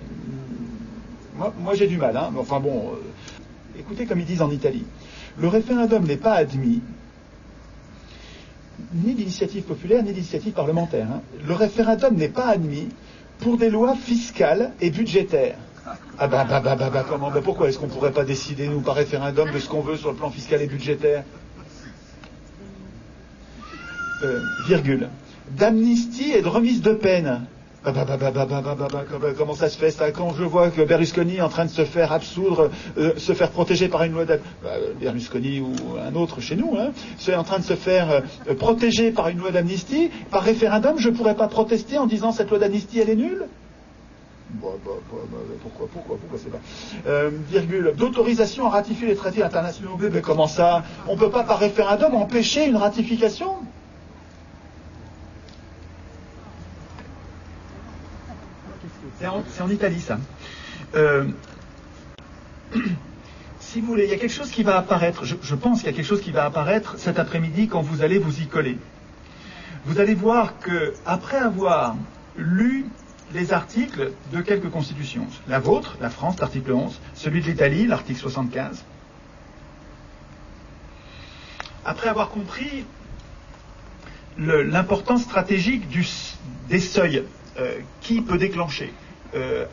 Moi j'ai du mal, hein. Enfin bon... Écoutez comme ils disent en Italie. Le référendum n'est pas admis, ni d'initiative populaire, ni d'initiative parlementaire. Hein. Le référendum n'est pas admis pour des lois fiscales et budgétaires. Comment ? Pourquoi est-ce qu'on ne pourrait pas décider, nous, par référendum, de ce qu'on veut sur le plan fiscal et budgétaire ? Virgule. D'amnistie et de remise de peine. Comment ça se fait ça ? Quand je vois que Berlusconi est en train de se faire absoudre, se faire protéger par une loi Berlusconi ou un autre chez nous, hein, est en train de se faire protéger par une loi d'amnistie, par référendum, je ne pourrais pas protester en disant cette loi d'amnistie elle est nulle ? Pourquoi c'est pas virgule, d'autorisation à ratifier les traités internationaux. Mais comment ça ? On ne peut pas par référendum empêcher une ratification ? C'est en Italie, ça. Si vous voulez, il y a quelque chose qui va apparaître, je pense qu'il y a quelque chose qui va apparaître cet après-midi quand vous allez vous y coller. vous allez voir que après avoir lu les articles de quelques constitutions, la vôtre, la France, l'article 11, celui de l'Italie, l'article 75, après avoir compris l'importance stratégique des seuils, qui peut déclencher,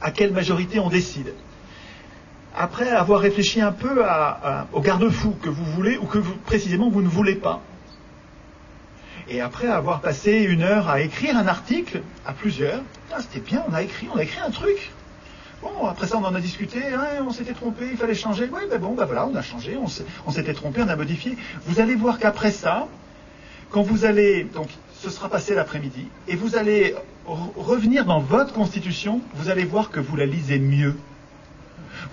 à quelle majorité on décide, après avoir réfléchi un peu aux garde-fous que vous voulez ou que précisément vous ne voulez pas, et après avoir passé 1 heure à écrire un article, à plusieurs, c'était bien, on a écrit un truc. Bon, après ça, on en a discuté, on s'était trompé, il fallait changer. Oui, voilà, on a changé, on s'était trompé, on a modifié. Vous allez voir qu'après ça, quand vous allez, donc, ce sera passé l'après-midi, et vous allez revenir dans votre constitution, vous allez voir que vous la lisez mieux.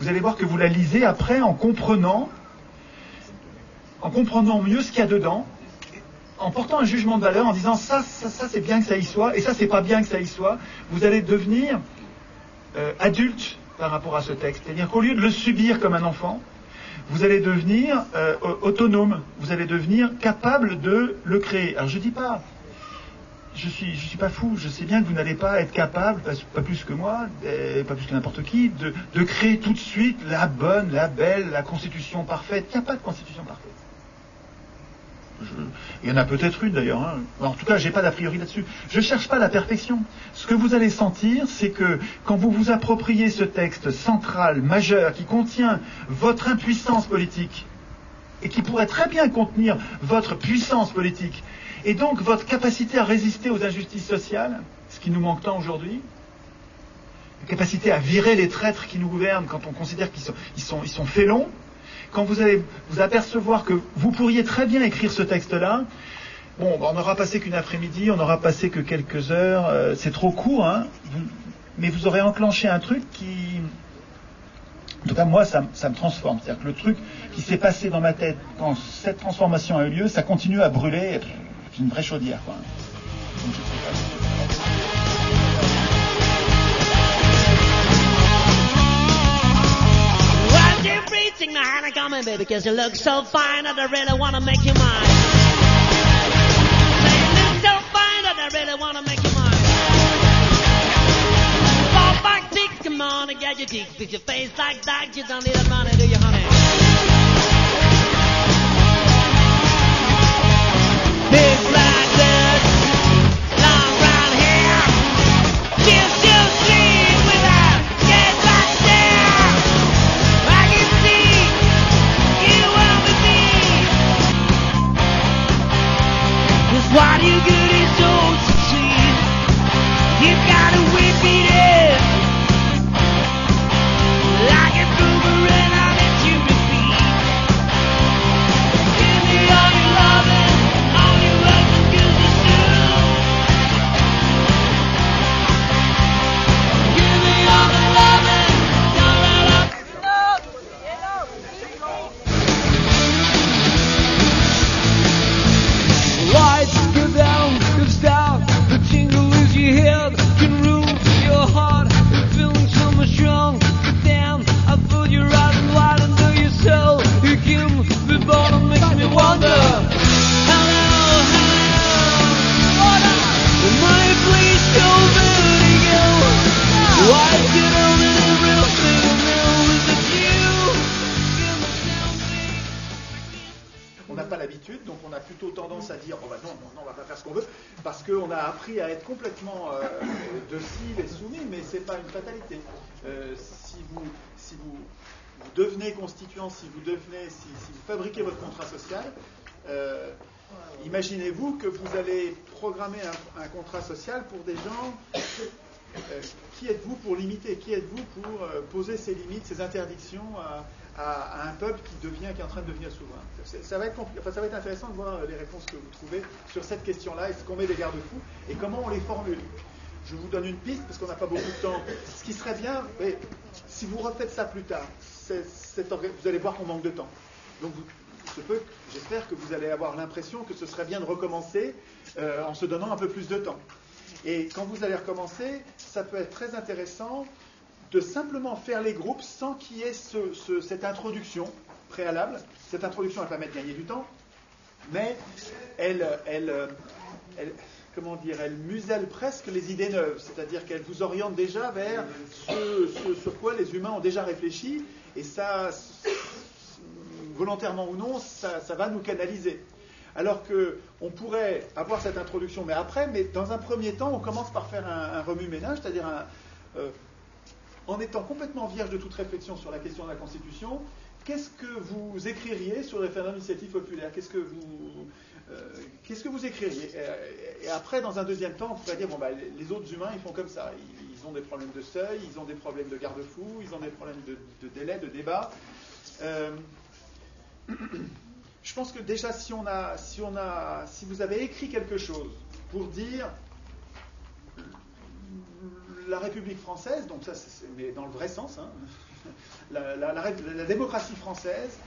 Vous allez voir que vous la lisez après en comprenant mieux ce qu'il y a dedans, en portant un jugement de valeur, en disant ça c'est bien que ça y soit, et ça c'est pas bien que ça y soit. Vous allez devenir adulte par rapport à ce texte. C'est-à-dire qu'au lieu de le subir comme un enfant, vous allez devenir autonome, vous allez devenir capable de le créer. Alors je dis pas, je suis pas fou, je sais bien que vous n'allez pas être capable, pas plus que moi, pas plus que n'importe qui, de créer tout de suite la bonne, la belle, la constitution parfaite. Il n'y a pas de constitution parfaite. Il y en a peut-être une d'ailleurs. En tout cas, j'ai pas d'a priori là-dessus. Je cherche pas la perfection. Ce que vous allez sentir, c'est que quand vous vous appropriez ce texte central, majeur, qui contient votre impuissance politique, et qui pourrait très bien contenir votre puissance politique, et donc votre capacité à résister aux injustices sociales, ce qui nous manque tant aujourd'hui, la capacité à virer les traîtres qui nous gouvernent quand on considère qu'ils sont félons, quand vous allez vous apercevoir que vous pourriez très bien écrire ce texte-là, bon, on n'aura passé qu'une après-midi, on n'aura passé que quelques heures, c'est trop court, mais vous aurez enclenché un truc qui... En tout cas, moi, ça me transforme. C'est-à-dire que le truc qui s'est passé dans ma tête quand cette transformation a eu lieu, ça continue à brûler, c'est une vraie chaudière, quoi. Donc, je sais pas. Sing the Hannah coming, baby, because you look so fine that I really want to make you mine. Say you look so fine that I really want to make you mine. Fall back, cheeks, come on and get your cheeks. With your face like that, you don't need a money, do you, honey? Big black dress, long brown hair, kiss you sleep with that, get back there. I can see you want with me. 'Cause what you good is so sweet. You gotta whip it in like a boomerang. I let you repeat. Give me all your loving, all your working goodness too. Give me all the loving, all right up. Lights go down, the tingle is your head, can rule your heart, feeling so much strong. Damn, I put you right and wide under your soul. You give me bottom, makes me wonder. Hello, my place so vertigo. Why get on in a real thing now? Is it you? On n'a pas l'habitude, donc on a plutôt tendance à dire non, on va pas faire ce qu'on veut, parce qu'on a appris à être complètement docile et soumis, mais c'est pas une fatalité. Si vous devenez constituant, si vous fabriquez votre contrat social, imaginez-vous que vous allez programmer un contrat social pour des gens. Qui êtes-vous pour limiter? Qui êtes-vous pour poser ces limites, ces interdictions à un peuple qui est en train de devenir souverain? Ça va être intéressant de voir les réponses que vous trouvez sur cette question-là. Est-ce qu'on met des garde-fous et comment on les formule? Je vous donne une piste parce qu'on n'a pas beaucoup de temps. Ce qui serait bien, mais si vous refaites ça plus tard, vous allez voir qu'on manque de temps. Donc j'espère que vous allez avoir l'impression que ce serait bien de recommencer en se donnant un peu plus de temps. Et quand vous allez recommencer, ça peut être très intéressant de simplement faire les groupes sans qu'il y ait cette introduction préalable. Cette introduction, elle permet de gagner du temps, mais elle comment dire, elle muselle presque les idées neuves, c'est-à-dire qu'elle vous oriente déjà vers ce sur quoi les humains ont déjà réfléchi, et ça, volontairement ou non, ça va nous canaliser. Alors qu'on pourrait avoir cette introduction, mais dans un premier temps, on commence par faire un remue-ménage, c'est-à-dire en étant complètement vierge de toute réflexion sur la question de la Constitution, qu'est-ce que vous écririez sur le référendum d'initiative populaire ? Qu'est-ce que vous écririez ? Et après, dans un deuxième temps, on pourrait dire, les autres humains, ils font comme ça. Ils ont des problèmes de seuil, ils ont des problèmes de garde-fous, ils ont des problèmes de délai, de débat. Je pense que déjà, si vous avez écrit quelque chose pour dire la République française, donc ça, mais dans le vrai sens, hein, la démocratie française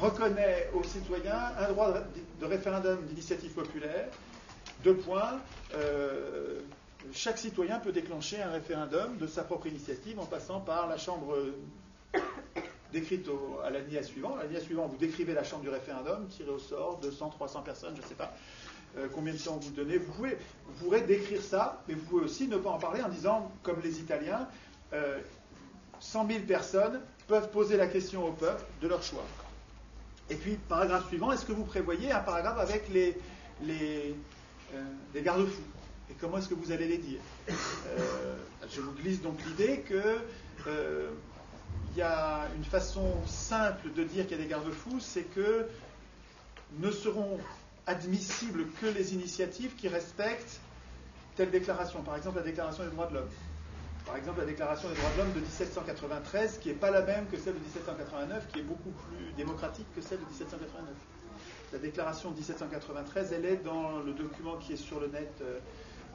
reconnaît aux citoyens un droit de référendum d'initiative populaire. 2 points. Chaque citoyen peut déclencher un référendum de sa propre initiative en passant par la chambre décrite à l'alinéa suivant. À l'alinéa suivant, vous décrivez la chambre du référendum, tirez au sort, 200, 300 personnes, je ne sais pas combien de temps vous donnez. Vous pourrez décrire ça, mais vous pouvez aussi ne pas en parler en disant, comme les Italiens, 100 000 personnes peuvent poser la question au peuple de leur choix. Et puis, paragraphe suivant, est-ce que vous prévoyez un paragraphe avec les garde-fous ? Et comment est-ce que vous allez les dire ? Je vous glisse donc l'idée que il y a une façon simple de dire qu'il y a des garde-fous, c'est que ne seront admissibles que les initiatives qui respectent telle déclaration. Par exemple, la Déclaration des droits de l'homme. Par exemple, la Déclaration des droits de l'homme de 1793, qui n'est pas la même que celle de 1789, qui est beaucoup plus démocratique que celle de 1789. La Déclaration de 1793, elle est dans le document qui est sur le net,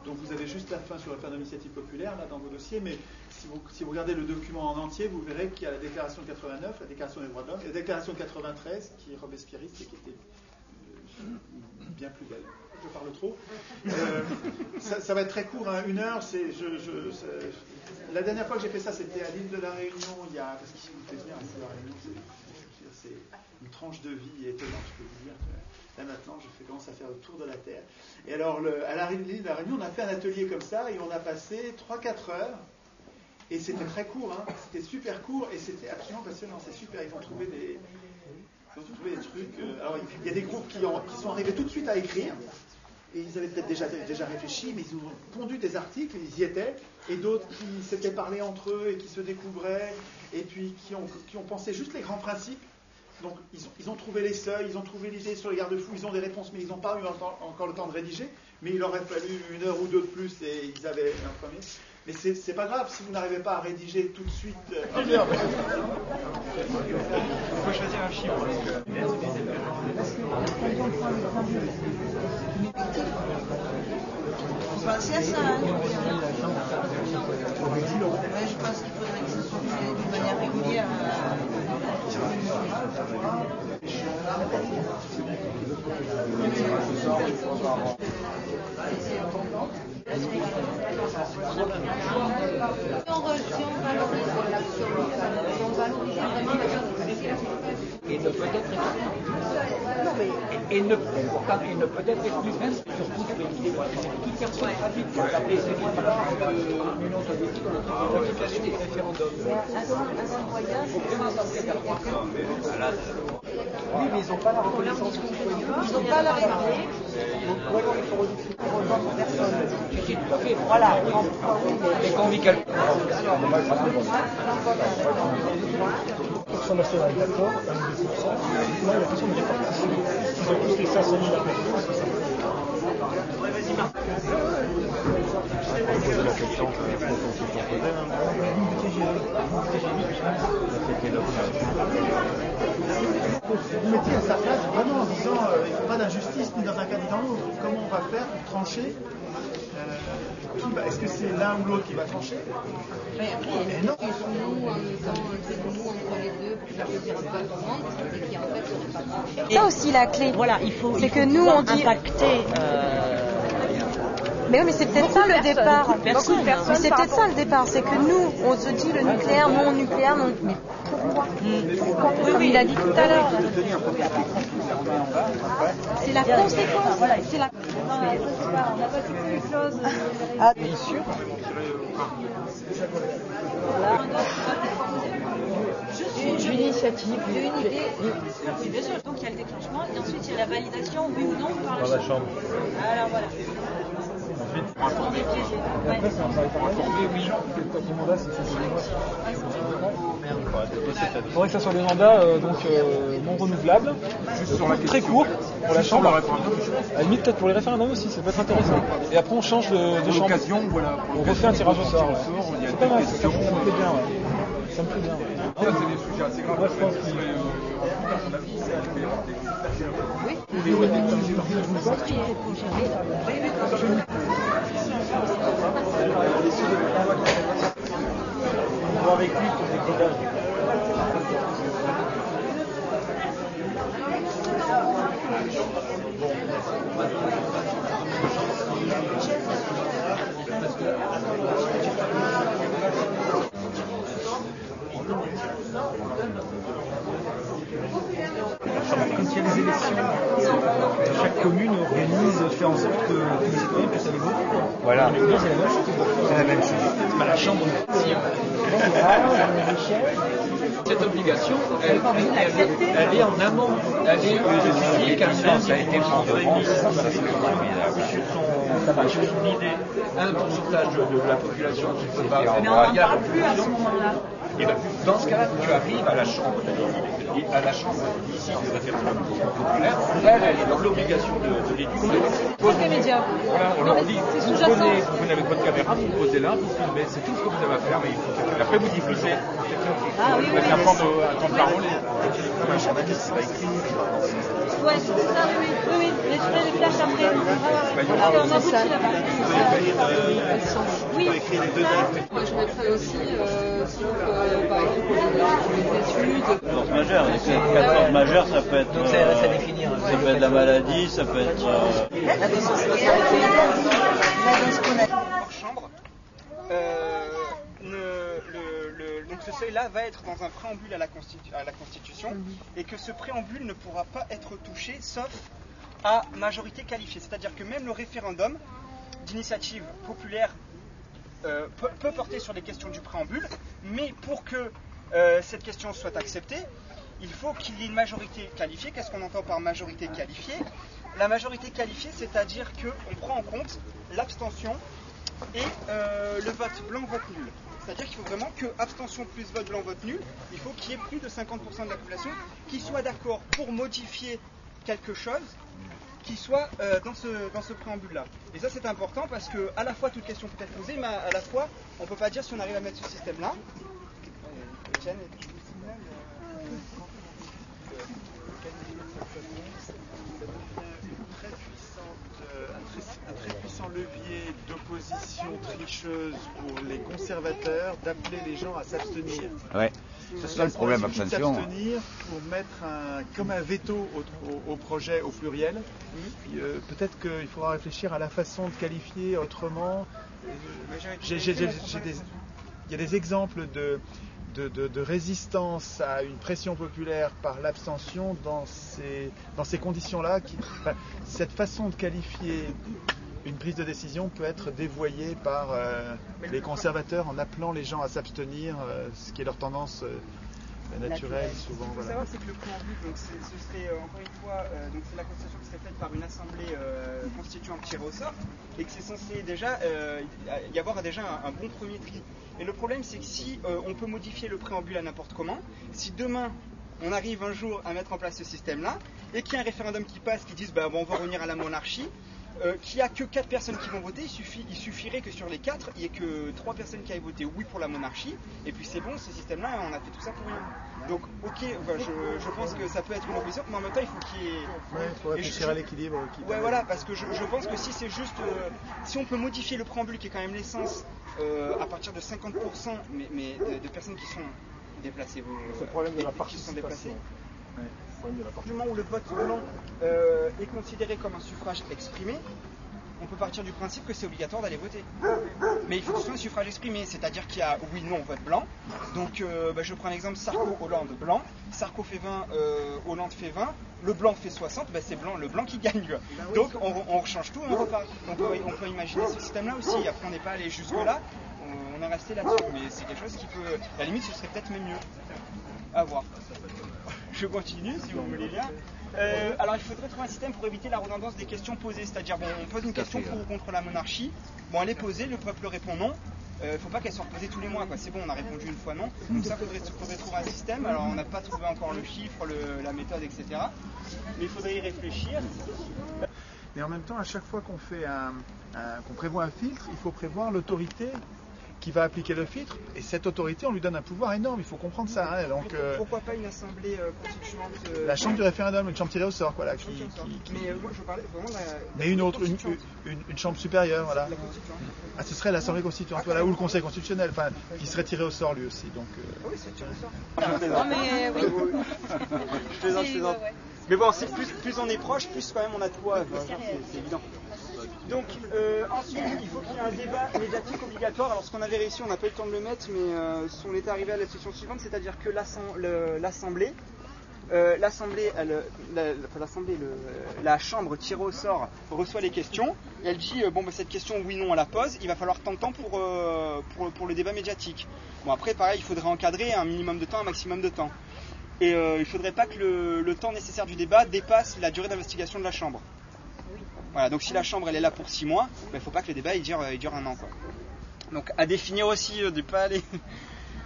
dont vous avez juste la fin sur le référendum d'initiative populaire, là, dans vos dossiers, mais si vous regardez le document en entier, vous verrez qu'il y a la Déclaration de 89, la Déclaration des droits de l'homme, et la Déclaration de 93, qui est robespierriste et qui était bien plus belle. Je parle trop. Ça va être très court, hein, 1 heure. La dernière fois que j'ai fait ça, c'était à l'île de la Réunion, parce qu'il vous fait venir à l'île de la Réunion, c'est une tranche de vie étonnante, je peux vous dire. Là maintenant, je commence à faire le tour de la Terre. Et alors, à l'île de la Réunion, on a fait un atelier comme ça, et on a passé 3-4 heures, et c'était très court, hein, c'était super court, et c'était absolument passionnant, c'est super, ils ont trouvé des trucs. Alors, il y a des groupes qui sont arrivés tout de suite à écrire, et ils avaient peut-être déjà réfléchi, mais ils ont pondu des articles, ils y étaient, et d'autres qui s'étaient parlé entre eux et qui se découvraient, et puis qui ont pensé juste les grands principes. Donc ils ont trouvé les seuils, ils ont trouvé l'idée sur les garde-fous, ils ont des réponses, mais ils n'ont pas eu encore le temps de rédiger, mais il aurait fallu 1 heure ou 2 de plus, et ils avaient un premier. Mais c'est pas grave si vous n'arrivez pas à rédiger tout de suite. Il faut choisir un chiffre. C'est à ça, hein. Ouais, je pense qu'il faudrait que ce soit fait d'une manière régulière. Et ne peut-être être plus même, surtout que l'idée de toute personne trafique, pour l'appeler c'est quoi l'union soviétique, on a trouvé des référendums. Oui, mais ils n'ont pas la reconnaissance. Ils n'ont pas la reconnaissance. Ou alors il faut reprendre personne. Si, tout à fait. Voilà. Et qu'on vit quelque Personne nationale, d'accord, avec 2%. Là, la question de répartition. Ils ont tous fait 500 000 à la question que vous mettiez à sa place vraiment en disant il n'y a pas d'injustice ni dans un cas ni dans l'autre. Comment on va faire pour trancher est-ce que c'est l'un ou l'autre qui va trancher? Mais après, il y a nous entre les deux pour faire plaisir un peu à tout le monde et qui en fait serait pas tranché. C'est ça aussi la clé. Voilà, c'est que nous on dit impacter. Mais oui, mais c'est peut-être ça le départ. Beaucoup de personnes. Mais c'est peut-être ça le départ, c'est que nous, on se dit le nucléaire, non nucléaire, non. Mais pourquoi? Comme il a dit tout à l'heure. C'est la conséquence. C'est la. On n'a pas toutes les choses. Ah, bien sûr. Une initiative, une idée. Oui, bien sûr. Donc il y a le déclenchement et ensuite il y a la validation, oui ou non, par la chambre. Alors voilà. On est piégé. Après, c'est un travail particulier, oui. Les mandats, c'est ça, c'est des mois. Il faudrait que ça soit des mandats non renouvelables, très courts pour la chambre. À la limite, peut-être pour les référendums aussi, ça peut être intéressant. Et après, on change de chambre. On refait un tirage au sort. C'est pas mal, ça me plaît bien. Ça me plaît bien. C'est des sujets assez graves. Moi, je pense qu'il On va avec lui pour des codages. quand il y a des élections, chaque commune organise, fait en sorte que les citoyens puissent aller voter. Voilà. C'est la même chose. C'est pas la chambre. Cette obligation, elle est en amont. Elle est justifiée car ça a été pris sur son idée, un pourcentage de la population qui ne peut pas. Mais on n'en parle plus à ce moment-là. Et ben, dans ce cas-là, tu arrives à la chambre, ici du référendum populaire, elle est dans l'obligation de l'éduquer. Tous les médias. Voilà, on leur dit, c'est vous sous-jacent. venez avec votre caméra, vous posez là, vous filmez, c'est tout ce que vous avez à faire, mais il faut après vous diffusez. Ah oui, oui, Avec un temps de parole. Ouais, c'est ça, oui, oui, oui, les flashs après. Alors, on aboutit là-bas. Oui, moi je mettrais aussi par exemple les études. 14 majeures, les 14 majeures ça peut être. Ça définir. Ça peut être la maladie, ça peut être. Hors chambre, donc ce seuil-là va être dans un préambule à la Constitution et que ce préambule ne pourra pas être touché sauf à majorité qualifiée. C'est-à-dire que même le référendum d'initiative populaire peut porter sur les questions du préambule, mais pour que cette question soit acceptée, il faut qu'il y ait une majorité qualifiée. Qu'est-ce qu'on entend par majorité qualifiée? La majorité qualifiée, c'est-à-dire qu'on prend en compte l'abstention et le vote blanc, vote nul. C'est-à-dire qu'il faut vraiment que abstention plus vote blanc, vote nul, il faut qu'il y ait plus de 50% de la population qui soit d'accord pour modifier quelque chose qui soit dans ce préambule-là. Et ça c'est important parce que à la fois toute question peut être posée, mais à la fois on ne peut pas dire si on arrive à mettre ce système-là. Etienne, un très puissant levier d'opposition tricheuse pour les conservateurs d'appeler les gens à s'abstenir. Ouais, c'est ça le problème, l'abstention. S'abstenir pour mettre comme un veto au projet au pluriel. Peut-être qu'il faudra réfléchir à la façon de qualifier autrement. Il y a des exemples de résistance à une pression populaire par l'abstention dans ces conditions-là. Cette façon de qualifier une prise de décision peut être dévoyée par les conservateurs en appelant les gens à s'abstenir, ce qui est leur tendance naturelle souvent. Il faut savoir c'est que le préambule, donc ce serait encore une fois, donc c'est la constitution qui serait faite par une assemblée constituante tirée au sort, et que c'est censé déjà y avoir déjà un bon premier tri. Et le problème c'est que si on peut modifier le préambule à n'importe comment, si demain on arrive un jour à mettre en place ce système-là, et qu'il y a un référendum qui passe, qui dise on va revenir à la monarchie, qu'il n'y a que 4 personnes qui vont voter, il suffirait que sur les 4, il n'y ait que 3 personnes qui aillent voter oui pour la monarchie, et puis c'est bon, ce système-là, on a fait tout ça pour rien. Donc, ok, je pense que ça peut être une opposition, mais en même temps, il faut qu'il y ait... il faut réfléchir à l'équilibre. Ouais, voilà, parce que je pense que si c'est juste... si on peut modifier le préambule, qui est quand même l'essence, à partir de 50%, mais de personnes qui sont déplacées, c'est le problème de la qui sont déplacées. Ouais. Du moment où le vote blanc est considéré comme un suffrage exprimé, on peut partir du principe que c'est obligatoire d'aller voter. Mais il faut que ce soit un suffrage exprimé, c'est-à-dire qu'il y a oui, non, vote blanc. Donc je prends l'exemple Sarko, Hollande, blanc. Sarko fait 20, Hollande fait 20. Le blanc fait 60, c'est le blanc qui gagne. Donc on rechange tout et on repart. On peut imaginer ce système-là aussi. Après, on n'est pas allé jusque-là, on est resté là-dessus. Mais c'est quelque chose qui peut, à la limite, ce serait peut-être même mieux. À voir. Je continue si vous voulez bien. Alors il faudrait trouver un système pour éviter la redondance des questions posées, c'est-à-dire on pose une question pour ou contre la monarchie, elle est posée, le peuple répond non, il ne faut pas qu'elle soit reposée tous les mois, c'est bon, on a répondu une fois non, donc ça faudrait trouver un système, alors on n'a pas trouvé encore le chiffre, la méthode, etc. Mais il faudrait y réfléchir. Mais en même temps, à chaque fois qu'on prévoit un filtre, il faut prévoir l'autorité qui va appliquer le filtre, et cette autorité, on lui donne un pouvoir énorme, il faut comprendre ça. Hein, donc, pourquoi pas une assemblée constituante la chambre du référendum, une chambre tirée au sort, voilà. Mais moi je parlais vraiment de la... Mais une chambre supérieure, voilà. Ah, ce serait l'assemblée constituante, voilà, ou le conseil constitutionnel, enfin, qui serait tiré au sort lui aussi. Donc, oui, c'est tiré au sort. Non mais oui. Je plaisante. Mais bon, plus on est proche, plus quand même on a de quoi, c'est évident. Donc ensuite, il faut qu'il y ait un débat médiatique obligatoire. Alors ce qu'on avait réussi, on n'a pas eu le temps de le mettre, mais on était arrivé à la situation suivante, c'est-à-dire que la chambre tirée au sort reçoit les questions, et elle dit cette question oui non on la pose, il va falloir tant de temps pour le débat médiatique. Bon après pareil, il faudrait encadrer un minimum de temps, un maximum de temps. Et il ne faudrait pas que le temps nécessaire du débat dépasse la durée d'investigation de la chambre. Voilà, donc si la chambre elle est là pour 6 mois, il ne faut pas que le débat il dure 1 an. Donc à définir aussi, de pas aller...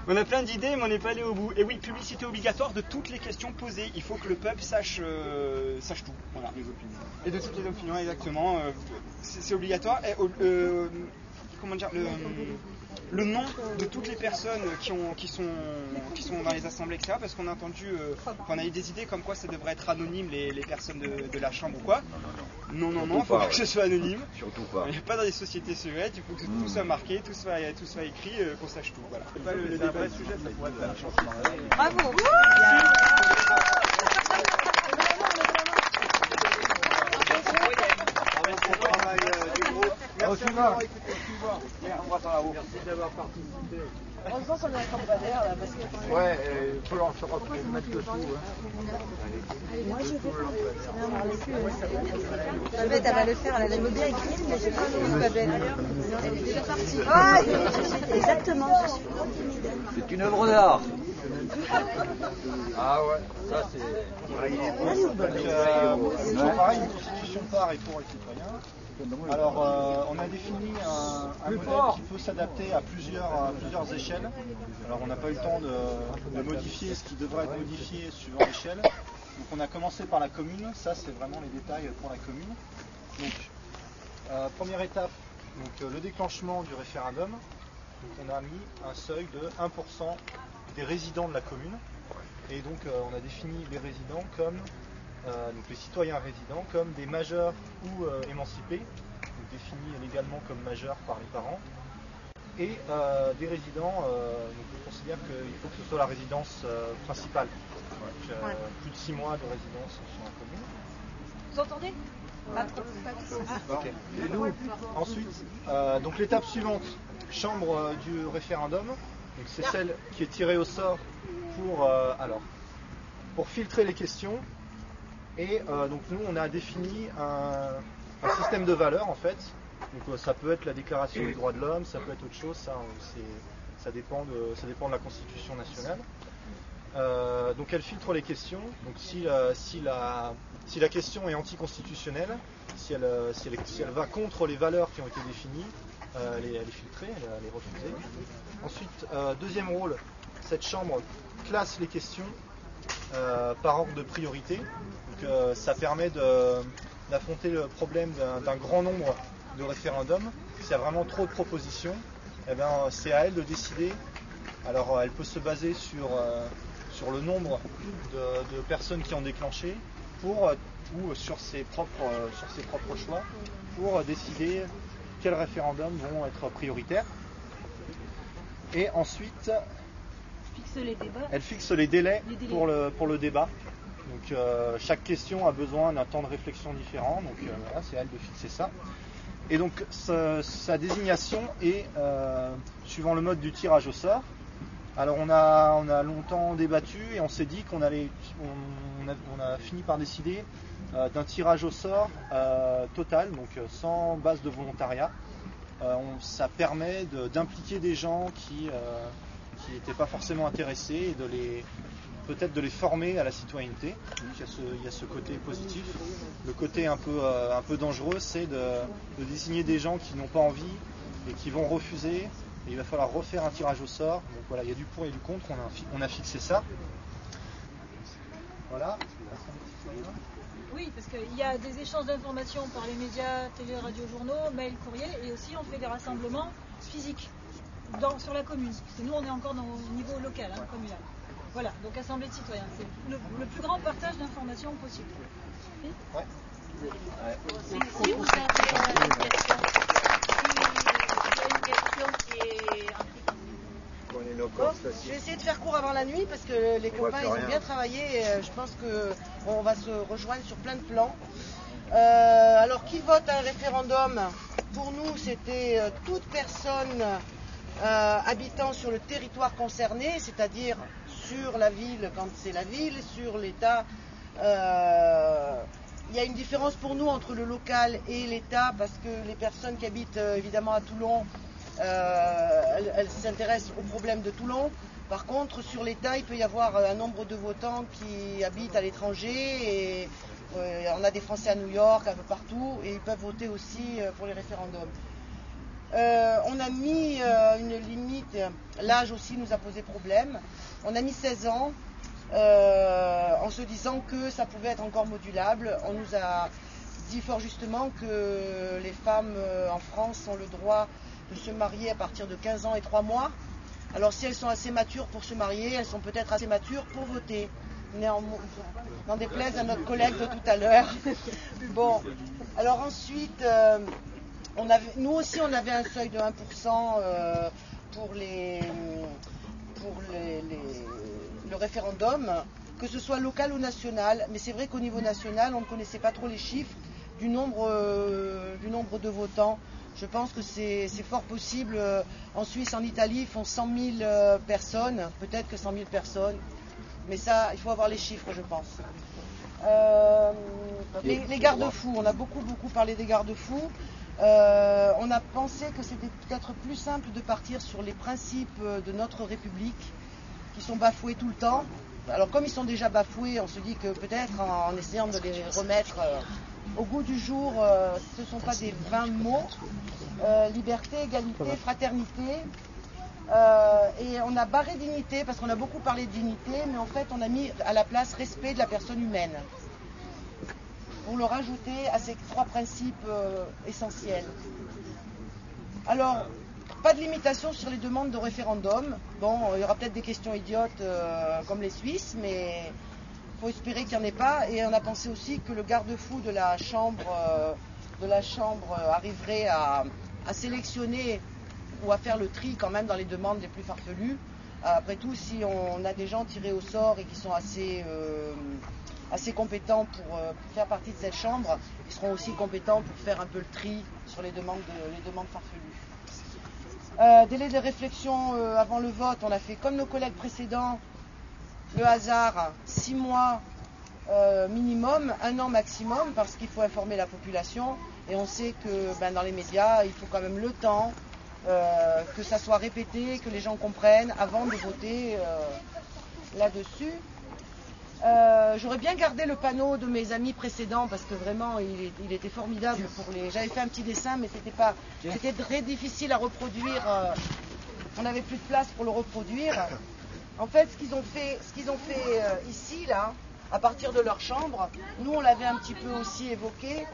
On a plein d'idées mais on n'est pas allé au bout. Et oui, publicité obligatoire de toutes les questions posées. Il faut que le peuple sache tout. Voilà. Et de toutes les opinions, exactement. C'est obligatoire. Et, comment dire, le nom de toutes les personnes qui sont dans les assemblées, etc. Parce qu'on a entendu, on a eu des idées comme quoi ça devrait être anonyme les personnes de la chambre ou quoi. Non, il ne faut pas que ce soit anonyme. Surtout pas. Il n'y a pas dans les sociétés secrètes, il faut que tout soit marqué, tout soit écrit, qu'on sache tout. Voilà. C'est pas le débat sujet, ça pourrait être un changement. Bravo. Merci d'avoir écouté. Merci d'avoir participé. Heureusement qu'on est en train de d'air là, parce que... Ouais, il faut leur faire mettre dessous. Moi je vais Babette, elle va le faire, elle avait bien écrit, mais j'ai pas envie, Babette. Elle est déjà partie. Ah, exactement, je suis trop timide. C'est une œuvre d'art. Ah ouais, ça c'est... toujours pareil, une constitution par et pour les citoyens. Alors, on a défini un modèle qui peut s'adapter à plusieurs échelles. Alors, on n'a pas eu le temps de modifier ce qui devrait être modifié suivant l'échelle. Donc, on a commencé par la commune. Ça, c'est vraiment les détails pour la commune. Donc, première étape, le déclenchement du référendum. Donc, on a mis un seuil de 1% des résidents de la commune. Et donc, on a défini les résidents comme... donc les citoyens résidents comme des majeurs ou émancipés, donc définis légalement comme majeurs par les parents, et des résidents, donc on considère qu'il faut que ce soit la résidence principale, donc, plus de 6 mois de résidence sur la commune. Vous entendez? Okay. Et nous, ensuite, donc l'étape suivante, chambre du référendum, donc c'est celle qui est tirée au sort pour filtrer les questions. Et donc nous on a défini un système de valeurs en fait. Donc ça peut être la déclaration des droits de l'homme, ça peut être autre chose, ça dépend de la Constitution nationale. Donc elle filtre les questions. Donc si la question est anticonstitutionnelle, si elle va contre les valeurs qui ont été définies, elle est filtrée, elle est refusée. Ensuite, deuxième rôle, cette chambre classe les questions par ordre de priorité. Donc, ça permet d'affronter le problème d'un grand nombre de référendums. S'il y a vraiment trop de propositions, c'est à elle de décider. Alors elle peut se baser sur le nombre de personnes qui ont déclenché ou sur ses propres choix pour décider quels référendums vont être prioritaires. Et ensuite, elle fixe les délais pour le débat. Donc chaque question a besoin d'un temps de réflexion différent. Donc voilà, c'est à elle de fixer ça. Et donc sa désignation est suivant le mode du tirage au sort. Alors on a longtemps débattu et on s'est dit on a fini par décider d'un tirage au sort total, donc sans base de volontariat. Ça permet d'impliquer des gens qui n'étaient pas forcément intéressés et peut-être de les former à la citoyenneté. Donc, il y a ce côté positif. Le côté un peu dangereux, c'est de désigner des gens qui n'ont pas envie et qui vont refuser. Et il va falloir refaire un tirage au sort. Donc voilà, il y a du pour et du contre. On a fixé ça. Voilà. Oui, parce qu'il y a des échanges d'informations par les médias, télé, radio, journaux, mail, courrier, et aussi on fait des rassemblements physiques sur la commune. Parce que nous, on est encore au niveau local, communal. Voilà, donc assemblée de citoyens. C'est le plus grand partage d'informations possible. Oui. Ouais. Si vous avez une question qui est je vais essayer de faire court avant la nuit parce que les copains ils ont bien travaillé et je pense qu'on va se rejoindre sur plein de plans. Alors qui vote un référendum? Pour nous c'était toute personne habitant sur le territoire concerné, c'est-à-dire sur la ville quand c'est la ville, sur l'État. Il y a une différence pour nous entre le local et l'État parce que les personnes qui habitent évidemment à Toulon, elles s'intéressent aux problèmes de Toulon. Par contre, sur l'État, il peut y avoir un nombre de votants qui habitent à l'étranger et on a des Français à New York, un peu partout, et ils peuvent voter aussi pour les référendums. On a mis une limite, l'âge aussi nous a posé problème. On a mis 16 ans en se disant que ça pouvait être encore modulable. On nous a dit fort justement que les femmes en France ont le droit de se marier à partir de 15 ans et 3 mois. Alors si elles sont assez matures pour se marier, elles sont peut-être assez matures pour voter. N'en déplaise à notre collègue de tout à l'heure. Bon, alors ensuite, nous aussi on avait un seuil de 1% pour le référendum, que ce soit local ou national. Mais c'est vrai qu'au niveau national, on ne connaissait pas trop les chiffres du nombre de votants. Je pense que c'est fort possible. En Suisse, en Italie, ils font 100 000 personnes, peut-être que 100 000 personnes. Mais ça, il faut avoir les chiffres, je pense. Les garde-fous, on a beaucoup parlé des garde-fous. On a pensé que c'était peut-être plus simple de partir sur les principes de notre République, qui sont bafoués tout le temps. Alors comme ils sont déjà bafoués, on se dit que peut-être en essayant de les remettre au goût du jour, ce ne sont pas des vains mots. Liberté, égalité, fraternité. Et on a barré dignité, parce qu'on a beaucoup parlé de dignité, mais en fait on a mis à la place respect de la personne humaine, pour le rajouter à ces 3 principes essentiels. Alors, pas de limitation sur les demandes de référendum. Bon, il y aura peut-être des questions idiotes comme les Suisses, mais il faut espérer qu'il n'y en ait pas. Et on a pensé aussi que le garde-fou de la Chambre arriverait à sélectionner ou à faire le tri quand même dans les demandes les plus farfelues. Après tout, si on a des gens tirés au sort et qui sont assez compétents pour faire partie de cette chambre, ils seront aussi compétents pour faire un peu le tri sur les demandes farfelues. Délai de réflexion avant le vote, on a fait comme nos collègues précédents, le hasard, 6 mois minimum, 1 an maximum, parce qu'il faut informer la population. Et on sait que dans les médias, il faut quand même le temps, que ça soit répété, que les gens comprennent avant de voter là-dessus. J'aurais bien gardé le panneau de mes amis précédents parce que vraiment il était formidable j'avais fait un petit dessin mais c'était très difficile à reproduire. On n'avait plus de place pour le reproduire. En fait, ce qu'ils ont fait ici là, à partir de leur chambre, nous on l'avait un petit peu aussi évoqué,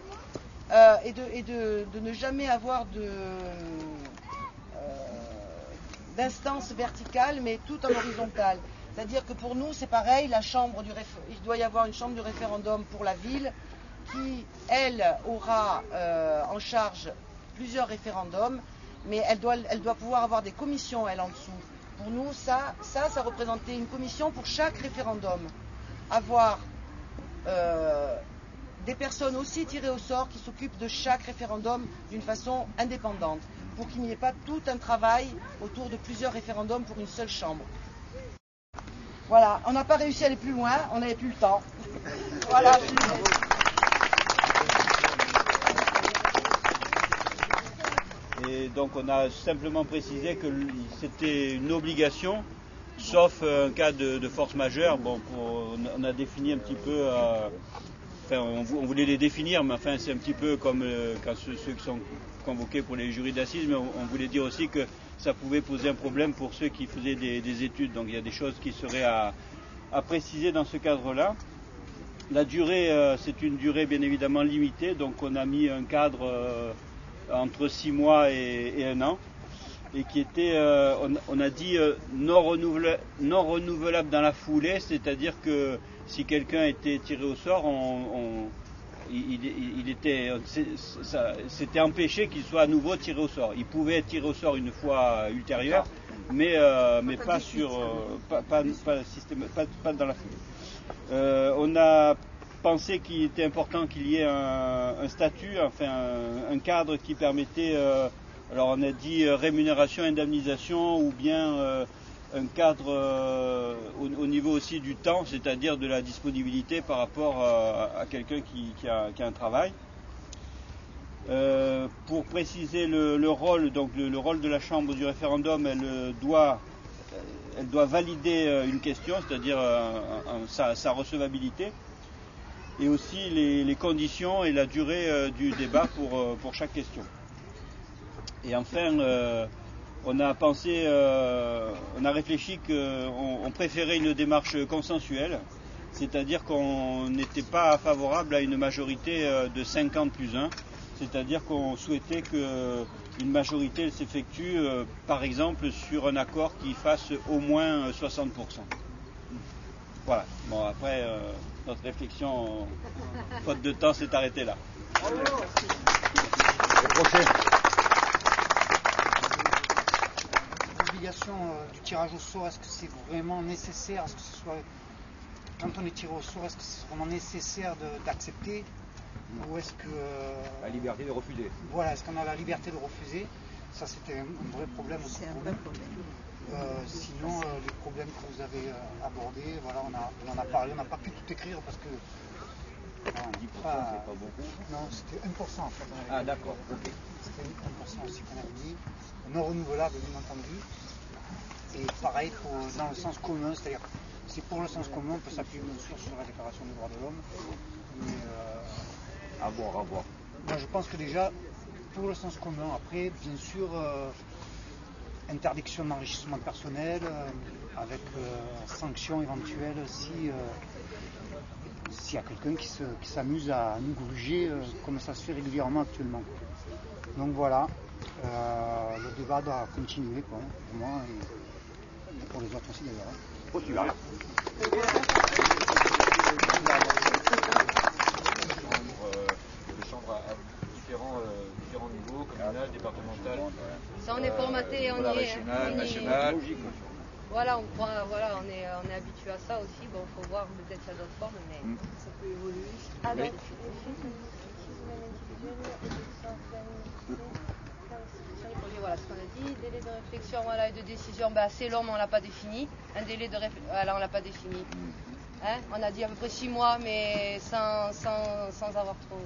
et de ne jamais avoir d'instance verticale mais tout en horizontale. C'est-à-dire que pour nous, c'est pareil, il doit y avoir une chambre de référendum pour la ville qui, elle, aura en charge plusieurs référendums, mais elle doit pouvoir avoir des commissions, elle, en dessous. Pour nous, ça représentait une commission pour chaque référendum. Avoir des personnes aussi tirées au sort qui s'occupent de chaque référendum d'une façon indépendante, pour qu'il n'y ait pas tout un travail autour de plusieurs référendums pour une seule chambre. Voilà, on n'a pas réussi à aller plus loin, on n'avait plus le temps. Voilà. Et donc on a simplement précisé que c'était une obligation, sauf un cas de force majeure. Bon, on a défini un petit peu, on voulait les définir, mais enfin c'est un petit peu comme quand ceux qui sont convoqués pour les jurys d'assises, mais on voulait dire aussi que ça pouvait poser un problème pour ceux qui faisaient des études. Donc il y a des choses qui seraient à préciser dans ce cadre-là. La durée, c'est une durée bien évidemment limitée, donc on a mis un cadre entre 6 mois et 1 an, et qui était, on a dit, non renouvelable dans la foulée, c'est-à-dire que si quelqu'un était tiré au sort, c'était empêché qu'il soit à nouveau tiré au sort. Il pouvait être tiré au sort une fois ultérieure, mais pas dans la foulée. On a pensé qu'il était important qu'il y ait un statut, enfin un cadre qui permettait, alors on a dit rémunération, indemnisation, ou bien un cadre au niveau aussi du temps, c'est-à-dire de la disponibilité par rapport à quelqu'un qui a un travail. Pour préciser le rôle, donc le rôle de la Chambre du référendum, elle doit valider une question, c'est-à-dire sa recevabilité, et aussi les conditions et la durée du débat pour chaque question. Et enfin, on a réfléchi qu'on préférait une démarche consensuelle, c'est-à-dire qu'on n'était pas favorable à une majorité de 50 plus 1, c'est-à-dire qu'on souhaitait qu'une majorité s'effectue, par exemple, sur un accord qui fasse au moins 60%. Voilà. Bon, après, notre réflexion, faute de temps, s'est arrêtée là. L'obligation du tirage au sort, est-ce que c'est vraiment nécessaire? Est-ce que ce soit, quand on est tiré au sort, est-ce que c'est vraiment nécessaire d'accepter? Ou est-ce que... la liberté de refuser. Voilà, est-ce qu'on a la liberté de refuser? Ça, c'était un vrai problème aussi. C'est un vrai problème. Sinon, les problèmes que vous avez abordés, voilà, on en a parlé, on n'a pas pu tout écrire parce que... 10%, c'est pas beaucoup. Non, c'était 1% en fait. Ah d'accord, ok. C'était 1% aussi qu'on avait dit. Non renouvelable, bien entendu. Et pareil dans le sens commun, c'est-à-dire, c'est pour le sens commun, on peut s'appuyer bien sûr sur la Déclaration des droits de l'homme. Mais... à voir. Moi, je pense que déjà, pour le sens commun, après, bien sûr, interdiction d'enrichissement personnel, avec sanction éventuelle s'il y a quelqu'un qui s'amuse à nous gruger comme ça se fait régulièrement actuellement. Donc voilà, le débat doit continuer quoi, pour moi et pour les autres aussi d'ailleurs. Oh, tu vas. Les chambres à différents niveaux, communal, départemental. Ça, on est formaté, on y est. National. Voilà, on est habitué à ça aussi. Bon, faut voir peut-être ça d'autres formes, mais ça peut évoluer. Alors, voilà ce qu'on a dit. Délai de réflexion, voilà, et de décision, c'est long, mais on l'a pas défini. Un délai de réflexion, voilà, on l'a pas défini. Hein, on a dit à peu près 6 mois, mais sans avoir trop.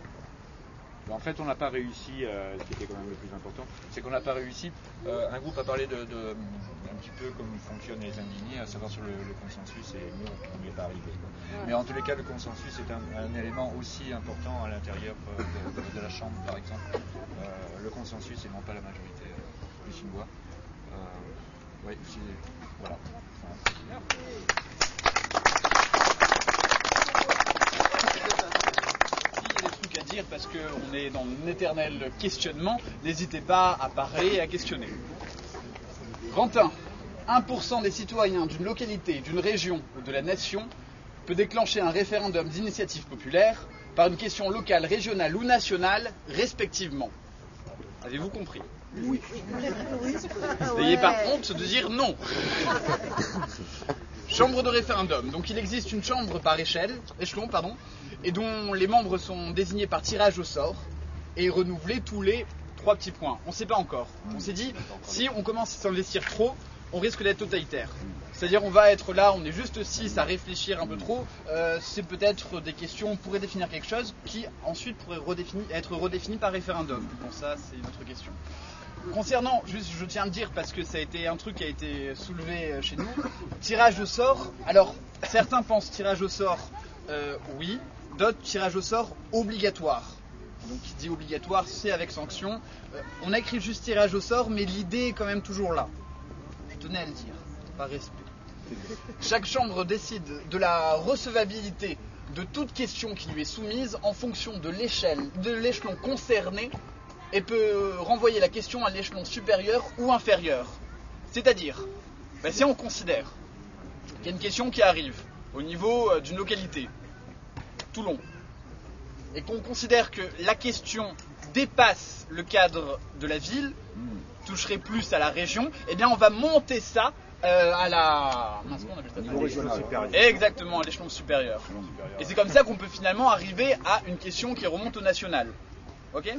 En fait, on n'a pas réussi, ce qui était quand même le plus important, c'est qu'on n'a pas réussi. Un groupe a parlé un petit peu comme fonctionnent les indignés, à savoir sur le consensus, et nous, on n'y est pas arrivé. Ouais. Mais en tous les cas, le consensus est un élément aussi important à l'intérieur de la Chambre, par exemple. Le consensus et non pas la majorité du Chinois. Oui, voilà. À dire parce qu'on est dans un éternel questionnement, n'hésitez pas à parler et à questionner. Quentin, 1% des citoyens d'une localité, d'une région ou de la nation peut déclencher un référendum d'initiative populaire par une question locale, régionale ou nationale, respectivement. Avez-vous compris? Oui. N'ayez pas honte de dire non. Chambre de référendum. Donc il existe une chambre par échelon, et dont les membres sont désignés par tirage au sort et renouvelés tous les 3 petits points. On ne sait pas encore. On s'est dit, si on commence à s'investir trop, on risque d'être totalitaire. C'est-à-dire on va être là, on est juste 6 à réfléchir un peu trop. C'est peut-être des questions, on pourrait définir quelque chose qui ensuite pourrait être redéfini par référendum. Bon, ça c'est une autre question. Concernant, juste je tiens à le dire parce que ça a été un truc qui a été soulevé chez nous, tirage au sort. Alors certains pensent tirage au sort, oui, d'autres tirage au sort obligatoire. Donc qui dit obligatoire, c'est avec sanction. On a écrit juste tirage au sort, mais l'idée est quand même toujours là. Je tenais à le dire, par respect. Chaque chambre décide de la recevabilité de toute question qui lui est soumise en fonction de l'échelon concerné et peut renvoyer la question à l'échelon supérieur ou inférieur. C'est-à-dire, si on considère qu'il y a une question qui arrive au niveau d'une localité, Toulon, et qu'on considère que la question dépasse le cadre de la ville, toucherait plus à la région, eh bien on va monter ça à la... Niveau régional. Exactement, à l'échelon supérieur. Et c'est comme ça qu'on peut finalement arriver à une question qui remonte au national. Ok ?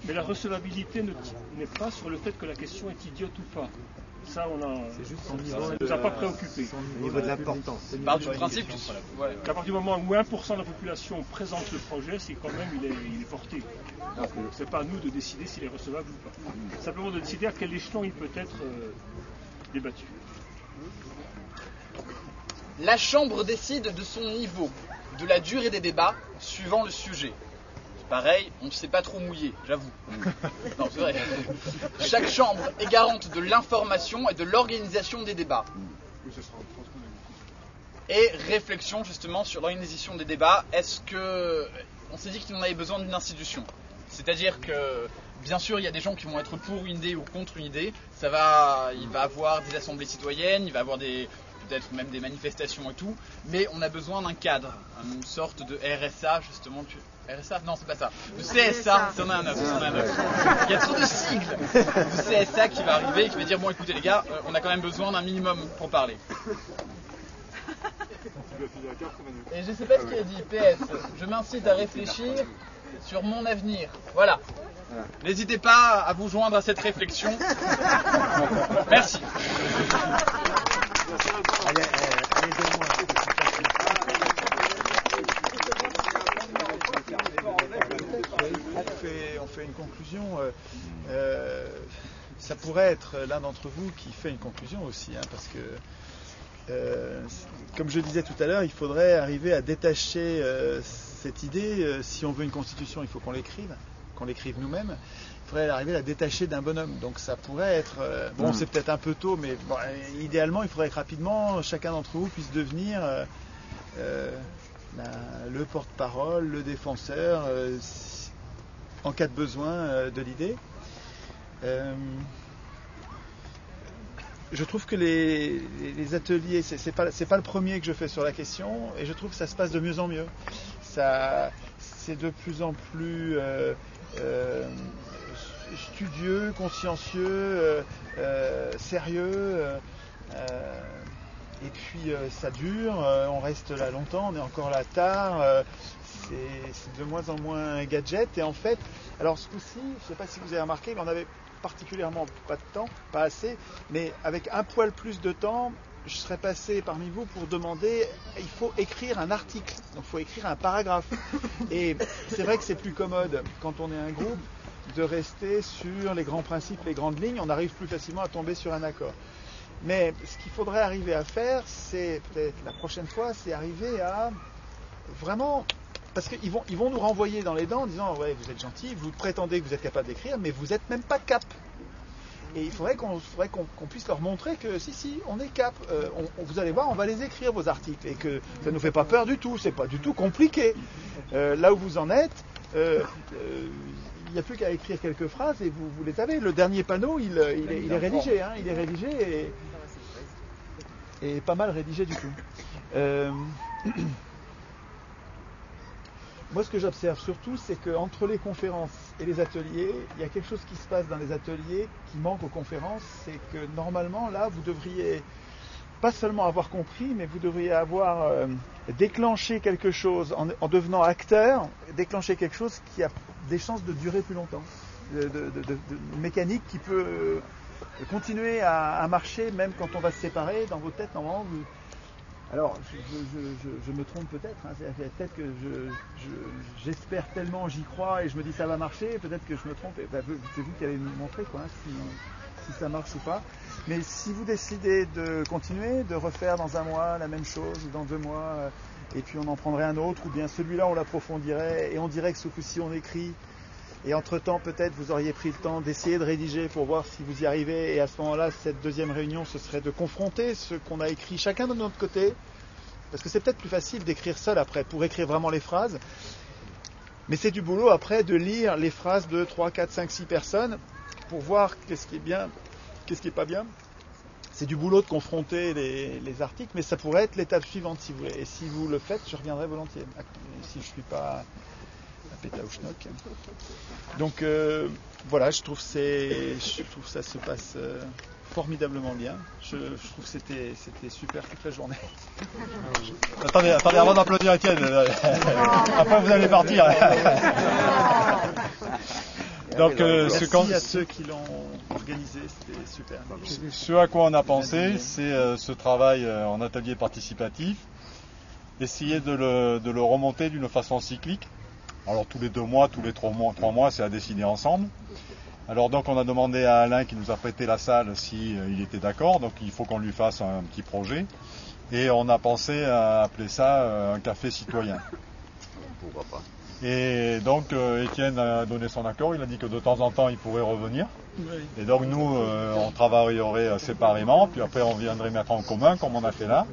Mais la recevabilité n'est pas sur le fait que la question est idiote ou pas. Ça, ça ne nous a pas préoccupés. Au niveau de l'importance. Par du principe, à partir du moment où 1% de la population présente le projet, c'est quand même il est porté. C'est pas à nous de décider s'il est recevable ou pas. Simplement de décider à quel échelon il peut être débattu. La Chambre décide de son niveau, de la durée des débats, suivant le sujet. Pareil, on ne s'est pas trop mouillé, j'avoue. Non, c'est vrai. Chaque chambre est garante de l'information et de l'organisation des débats. Et réflexion justement sur l'organisation des débats. Est-ce que... On s'est dit qu'il en avait besoin d'une institution. C'est-à-dire que, bien sûr, il y a des gens qui vont être pour une idée ou contre une idée. Il va avoir des assemblées citoyennes, il va avoir peut-être même des manifestations et tout. Mais on a besoin d'un cadre, une sorte de RSA, justement. RSA ? Non, c'est pas ça. Le CSA, c'en a un autre. Il y a trop de sigles. Le CSA qui va arriver et qui va dire, bon écoutez les gars, on a quand même besoin d'un minimum pour parler. Et je sais pas ce qu'il a dit, PS. Je m'incite à réfléchir sur mon avenir. Voilà. N'hésitez pas à vous joindre à cette réflexion. Merci. On fait une conclusion. Ça pourrait être l'un d'entre vous qui fait une conclusion aussi, parce que, comme je disais tout à l'heure, il faudrait arriver à détacher cette idée. Si on veut une constitution, il faut qu'on l'écrive nous-mêmes. Il faudrait arriver à la détacher d'un bonhomme. Donc ça pourrait être... c'est peut-être un peu tôt, mais idéalement, il faudrait que rapidement, chacun d'entre vous puisse devenir le porte-parole, le défenseur, en cas de besoin de l'idée. Je trouve que les ateliers, c'est pas le premier que je fais sur la question, et je trouve que ça se passe de mieux en mieux. C'est de plus en plus studieux, consciencieux, sérieux, et puis ça dure, on reste là longtemps, on est encore là tard, c'est de moins en moins gadget, et en fait, alors ce coup-ci, je ne sais pas si vous avez remarqué, mais on avait particulièrement pas de temps, pas assez, mais avec un poil plus de temps, je serais passé parmi vous pour demander, il faut écrire un article, donc il faut écrire un paragraphe. Et c'est vrai que c'est plus commode quand on est un groupe de rester sur les grands principes, les grandes lignes, on arrive plus facilement à tomber sur un accord. Mais ce qu'il faudrait arriver à faire, c'est peut-être la prochaine fois, c'est arriver à vraiment... Parce qu'ils vont nous renvoyer dans les dents en disant « Ouais, vous êtes gentil, vous prétendez que vous êtes capable d'écrire, mais vous n'êtes même pas cap ». Et il faudrait qu'on puisse leur montrer que si, on est cap. Vous allez voir, on va les écrire, vos articles. Et que ça ne nous fait pas peur du tout, c'est pas du tout compliqué. Là où vous en êtes, il n'y a plus qu'à écrire quelques phrases et vous les avez. Le dernier panneau, il est rédigé. Il est rédigé et pas mal rédigé du tout. Moi, ce que j'observe surtout, c'est qu'entre les conférences et les ateliers, il y a quelque chose qui se passe dans les ateliers qui manque aux conférences. C'est que normalement, là, vous devriez pas seulement avoir compris, mais vous devriez avoir déclenché quelque chose en devenant acteur, déclencher quelque chose qui a des chances de durer plus longtemps, de mécanique qui peut continuer à marcher même quand on va se séparer dans vos têtes. Normalement, alors je me trompe peut-être, hein, peut-être que j'espère tellement, j'y crois et je me dis ça va marcher, peut-être que je me trompe, c'est vous qui allez nous montrer quoi, si ça marche ou pas. Mais si vous décidez de continuer, de refaire dans 1 mois la même chose, ou dans 2 mois, et puis on en prendrait un autre, ou bien celui-là on l'approfondirait, et on dirait que ce coup-ci on écrit, et entre-temps peut-être vous auriez pris le temps d'essayer de rédiger pour voir si vous y arrivez, et à ce moment-là, cette deuxième réunion, ce serait de confronter ce qu'on a écrit chacun de notre côté, parce que c'est peut-être plus facile d'écrire seul après, pour écrire vraiment les phrases, mais c'est du boulot après de lire les phrases de 3, 4, 5, 6 personnes, pour voir qu'est-ce qui est bien, qu'est-ce qui n'est pas bien. C'est du boulot de confronter les articles, mais ça pourrait être l'étape suivante si vous voulez. Et si vous le faites, je reviendrai volontiers, si je ne suis pas à péter au schnock. Donc voilà, je trouve que ça se passe formidablement bien. Je trouve que c'était super toute la journée. Attendez, avant d'applaudir Étienne, après vous allez partir. Donc, merci à ceux qui l'ont organisé, c'était super. Ce à quoi on a pensé, c'est ce travail en atelier participatif, essayer de le remonter d'une façon cyclique. Alors tous les 2 mois, tous les 3 mois, c'est à décider ensemble. Alors donc on a demandé à Alain qui nous a prêté la salle s'il était d'accord, donc il faut qu'on lui fasse un petit projet. Et on a pensé à appeler ça un café citoyen. Pourquoi pas. Et donc Étienne a donné son accord, il a dit que de temps en temps il pourrait revenir. Oui. Et donc nous on travaillerait séparément, puis après on viendrait mettre en commun comme on a fait là.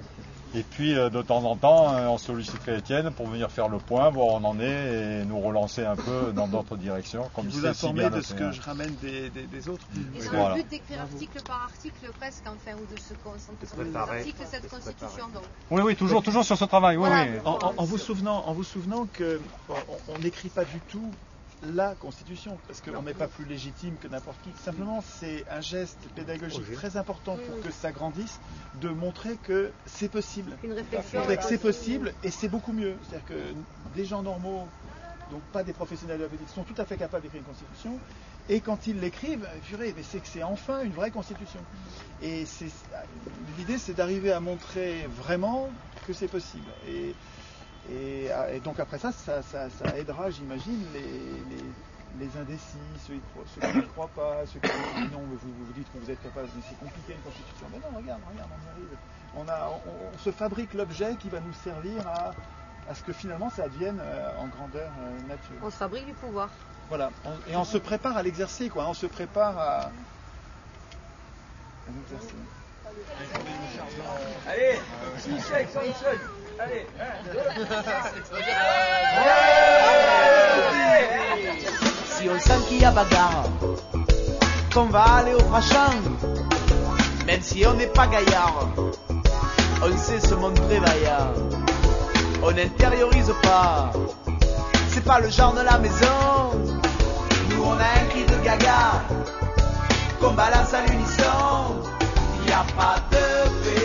Et puis de temps en temps on solliciterait Étienne pour venir faire le point, voir où on en est et nous relancer un peu dans d'autres directions. Comme vous informer de ce que je ramène des autres. Et dans le but d'écrire article par article presque, enfin, ou de se concentrer sur les articles de cette constitution. Donc. Oui, toujours sur ce travail. Voilà. Oui. En vous souvenant qu'on n'écrit pas du tout la Constitution, parce qu'on n'est pas plus légitime que n'importe qui. Simplement, c'est un geste pédagogique très important pour que ça grandisse, de montrer que c'est possible. Une réflexion. Montrer que c'est possible, et c'est beaucoup mieux. C'est-à-dire que des gens normaux, donc pas des professionnels de la politique, sont tout à fait capables d'écrire une Constitution, et quand ils l'écrivent, purée, mais c'est que c'est enfin une vraie Constitution. Et l'idée, c'est d'arriver à montrer vraiment que c'est possible. Et donc après ça aidera, j'imagine, les indécis, ceux qui ne croient pas, ceux qui disent non, vous dites que vous êtes capable, mais c'est compliqué une constitution. Mais non, regarde, on y arrive. On se fabrique l'objet qui va nous servir à ce que finalement ça devienne en grandeur nature. On se fabrique du pouvoir. Voilà, et on se prépare à l'exercer, quoi. On se prépare à l'exercer. Allez, Michel, allez, 1, 2. Si on sent qu'il y a bagarre, qu'on va aller au frachant, même si on n'est pas gaillard, on sait se montrer vaillant, on n'intériorise pas, c'est pas le genre de la maison, nous on a un cri de gaga, qu'on balance à l'unisson, y a pas de paix.